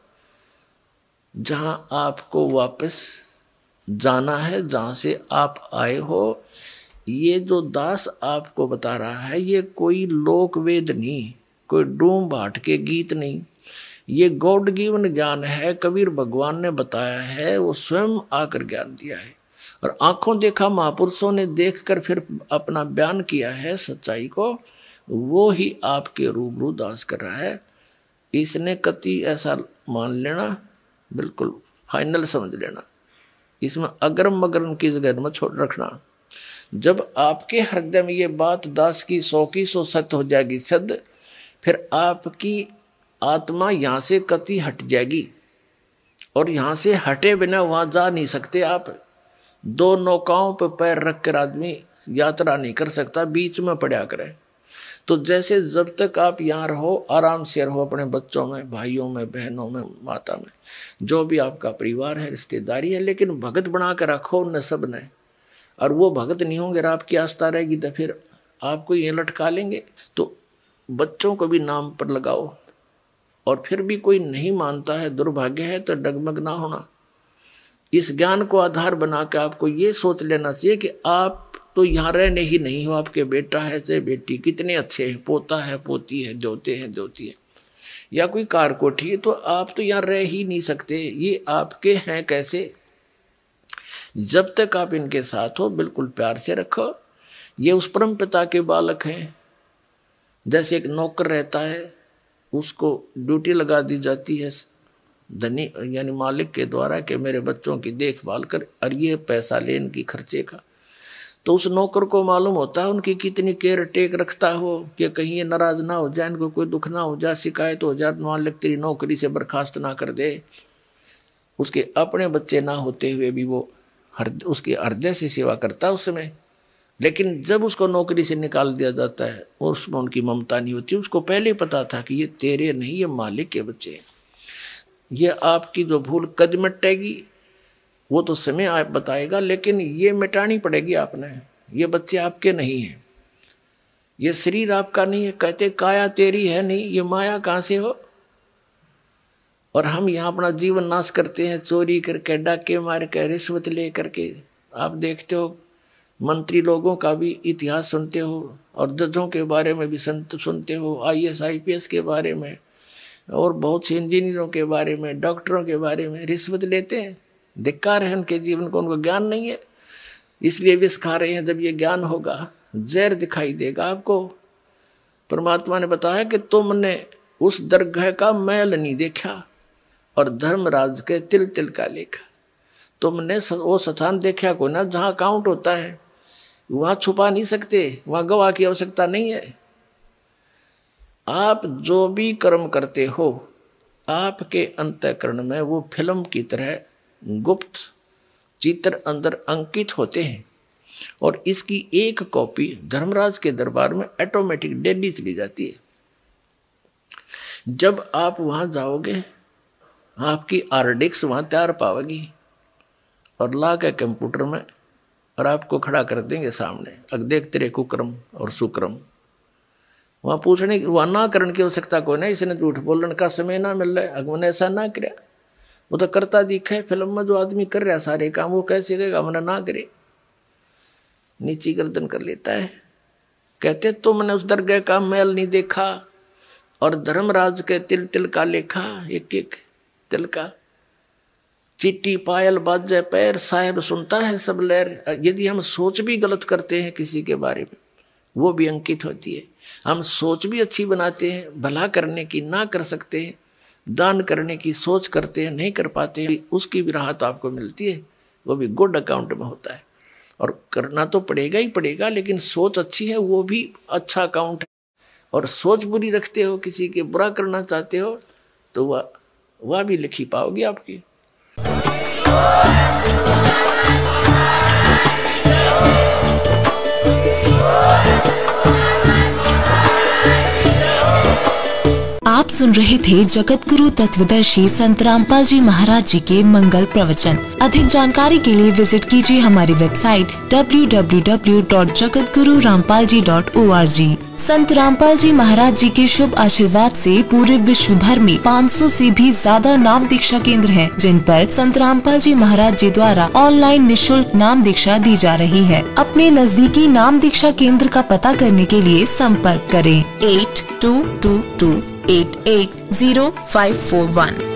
जहां आपको वापस जाना है, जहां से आप आए हो। ये जो दास आपको बता रहा है, ये कोई लोक वेद नहीं, कोई डूम भाट के गीत नहीं, ये गॉड गिवन ज्ञान है। कबीर भगवान ने बताया है, वो स्वयं आकर ज्ञान दिया है, और आंखों देखा महापुरुषों ने देखकर फिर अपना बयान किया है सच्चाई को, वो ही आपके रूबरू दास कर रहा है। इसने कति ऐसा मान लेना, बिल्कुल फाइनल समझ लेना, इसमें अगरम मगरम की जगह में छोड़ रखना। जब आपके हृदय में ये बात दास की 100 सत्य हो जाएगी सद, फिर आपकी आत्मा यहाँ से कति हट जाएगी, और यहाँ से हटे बिना वहां जा नहीं सकते आप। 2 नौकाओं पर पैर रख कर आदमी यात्रा नहीं कर सकता, बीच में पड़ा करे। तो जैसे जब तक आप यहाँ रहो, आराम से रहो अपने बच्चों में, भाइयों में, बहनों में, माता में, जो भी आपका परिवार है, रिश्तेदारी है, लेकिन भगत बना कर रखो उन सब ने। और वो भगत नहीं होंगे, आपकी आस्था रहेगी तो फिर आपको ये लटका लेंगे। तो बच्चों को भी नाम पर लगाओ, और फिर भी कोई नहीं मानता है, दुर्भाग्य है, तो डगमग ना होना। इस ज्ञान को आधार बना के आपको ये सोच लेना चाहिए कि आप तो यहाँ रहने ही नहीं हो, आपके बेटा है चाहे बेटी कितने अच्छे हैं, पोता है पोती है, जोते हैं जोती है, या कोई कार कोठी है, तो आप तो यहाँ रह ही नहीं सकते। ये आपके हैं कैसे? जब तक आप इनके साथ हो, बिल्कुल प्यार से रखो। ये उस परम पिता के बालक हैं। जैसे एक नौकर रहता है, उसको ड्यूटी लगा दी जाती है धनी यानी मालिक के द्वारा कि मेरे बच्चों की देखभाल कर, और ये पैसा ले इनकी खर्चे का। तो उस नौकर को मालूम होता है उनकी कितनी केयर टेक रखता हो कि कहीं ये नाराज ना हो जाए, इनको कोई दुख ना हो जाए, शिकायत हो जाए, मालिक तेरी नौकरी से बर्खास्त ना कर दे। उसके अपने बच्चे ना होते हुए भी वो उसके हृदय से सेवा करता है उस समय। लेकिन जब उसको नौकरी से निकाल दिया जाता है, उसमें उनकी ममता नहीं होती। उसको पहले पता था कि ये तेरे नहीं, ये मालिक के बच्चे हैं। ये आपकी जो भूल कद मिटेगी वो तो समय आप बताएगा, लेकिन ये मिटानी पड़ेगी आपने। ये बच्चे आपके नहीं हैं, ये शरीर आपका नहीं है। कहते काया तेरी है नहीं, ये माया कहाँ से हो? और हम यहाँ अपना जीवन नाश करते हैं, चोरी करके, डाके मार के, रिश्वत ले करके। आप देखते हो मंत्री लोगों का भी इतिहास सुनते हो, और जजों के बारे में भी सुनते हो, IAS IPS के बारे में, और बहुत से इंजीनियरों के बारे में, डॉक्टरों के बारे में रिश्वत लेते हैं। धिक्कार है उनके जीवन को, उनको ज्ञान नहीं है, इसलिए विष खा रहे हैं। जब ये ज्ञान होगा, जहर दिखाई देगा आपको। परमात्मा ने बताया कि तुमने उस दरगाह का मैल नहीं देखा, और धर्मराज के तिल तिल का लेखा। तुमने वो स्थान देखा को ना जहाँ काउंट होता है, वहाँ छुपा नहीं सकते, वहाँ गवाह की आवश्यकता नहीं है। आप जो भी कर्म करते हो आपके अंतःकरण में वो फिल्म की तरह गुप्त चित्र अंदर अंकित होते हैं और इसकी एक कॉपी धर्मराज के दरबार में ऑटोमेटिक डेली चली जाती है। जब आप वहां जाओगे आपकी आरडिक्स वहां तैयार पाओगी और ला के कंप्यूटर में और आपको खड़ा कर देंगे सामने, अब देख तेरे कुक्रम और सुक्रम। वहां पूछने की वहां ना करने की आवश्यकता कोई नहीं, इसने झूठ बोलने का समय ना मिल रहा है, अगमन ऐसा ना करे, वो तो करता दिखे। फिल्म में जो आदमी कर रहा है सारे काम वो कैसे करेगा, हमने ना करे, नीची गर्दन कर लेता है। कहते तुमने उस दरगाह का मैल नहीं देखा और धर्मराज के तिल तिल का लेखा, एक एक तिल का, चिट्टी पायल बाजे पैर, साहेब सुनता है सब लहर। यदि हम सोच भी गलत करते हैं किसी के बारे में वो भी अंकित होती है। हम सोच भी अच्छी बनाते हैं, भला करने की ना कर सकते हैं, दान करने की सोच करते हैं नहीं कर पाते हैं, उसकी भी राहत आपको मिलती है, वो भी गुड अकाउंट में होता है। और करना तो पड़ेगा ही पड़ेगा, लेकिन सोच अच्छी है वो भी अच्छा अकाउंट है। और सोच बुरी रखते हो, किसी के बुरा करना चाहते हो तो वह भी लिखी पाओगी आपकी। आप सुन रहे थे जगत गुरु तत्वदर्शी संत रामपाल जी महाराज जी के मंगल प्रवचन। अधिक जानकारी के लिए विजिट कीजिए हमारी वेबसाइट www.jagatgururampalji.org। संत रामपाल जी महाराज जी के शुभ आशीर्वाद से पूरे विश्व भर में 500 से भी ज्यादा नाम दीक्षा केंद्र हैं, जिन पर संत रामपाल जी महाराज जी द्वारा ऑनलाइन निशुल्क नाम दीक्षा दी जा रही है। अपने नजदीकी नाम दीक्षा केंद्र का पता करने के लिए संपर्क करें 8222880541।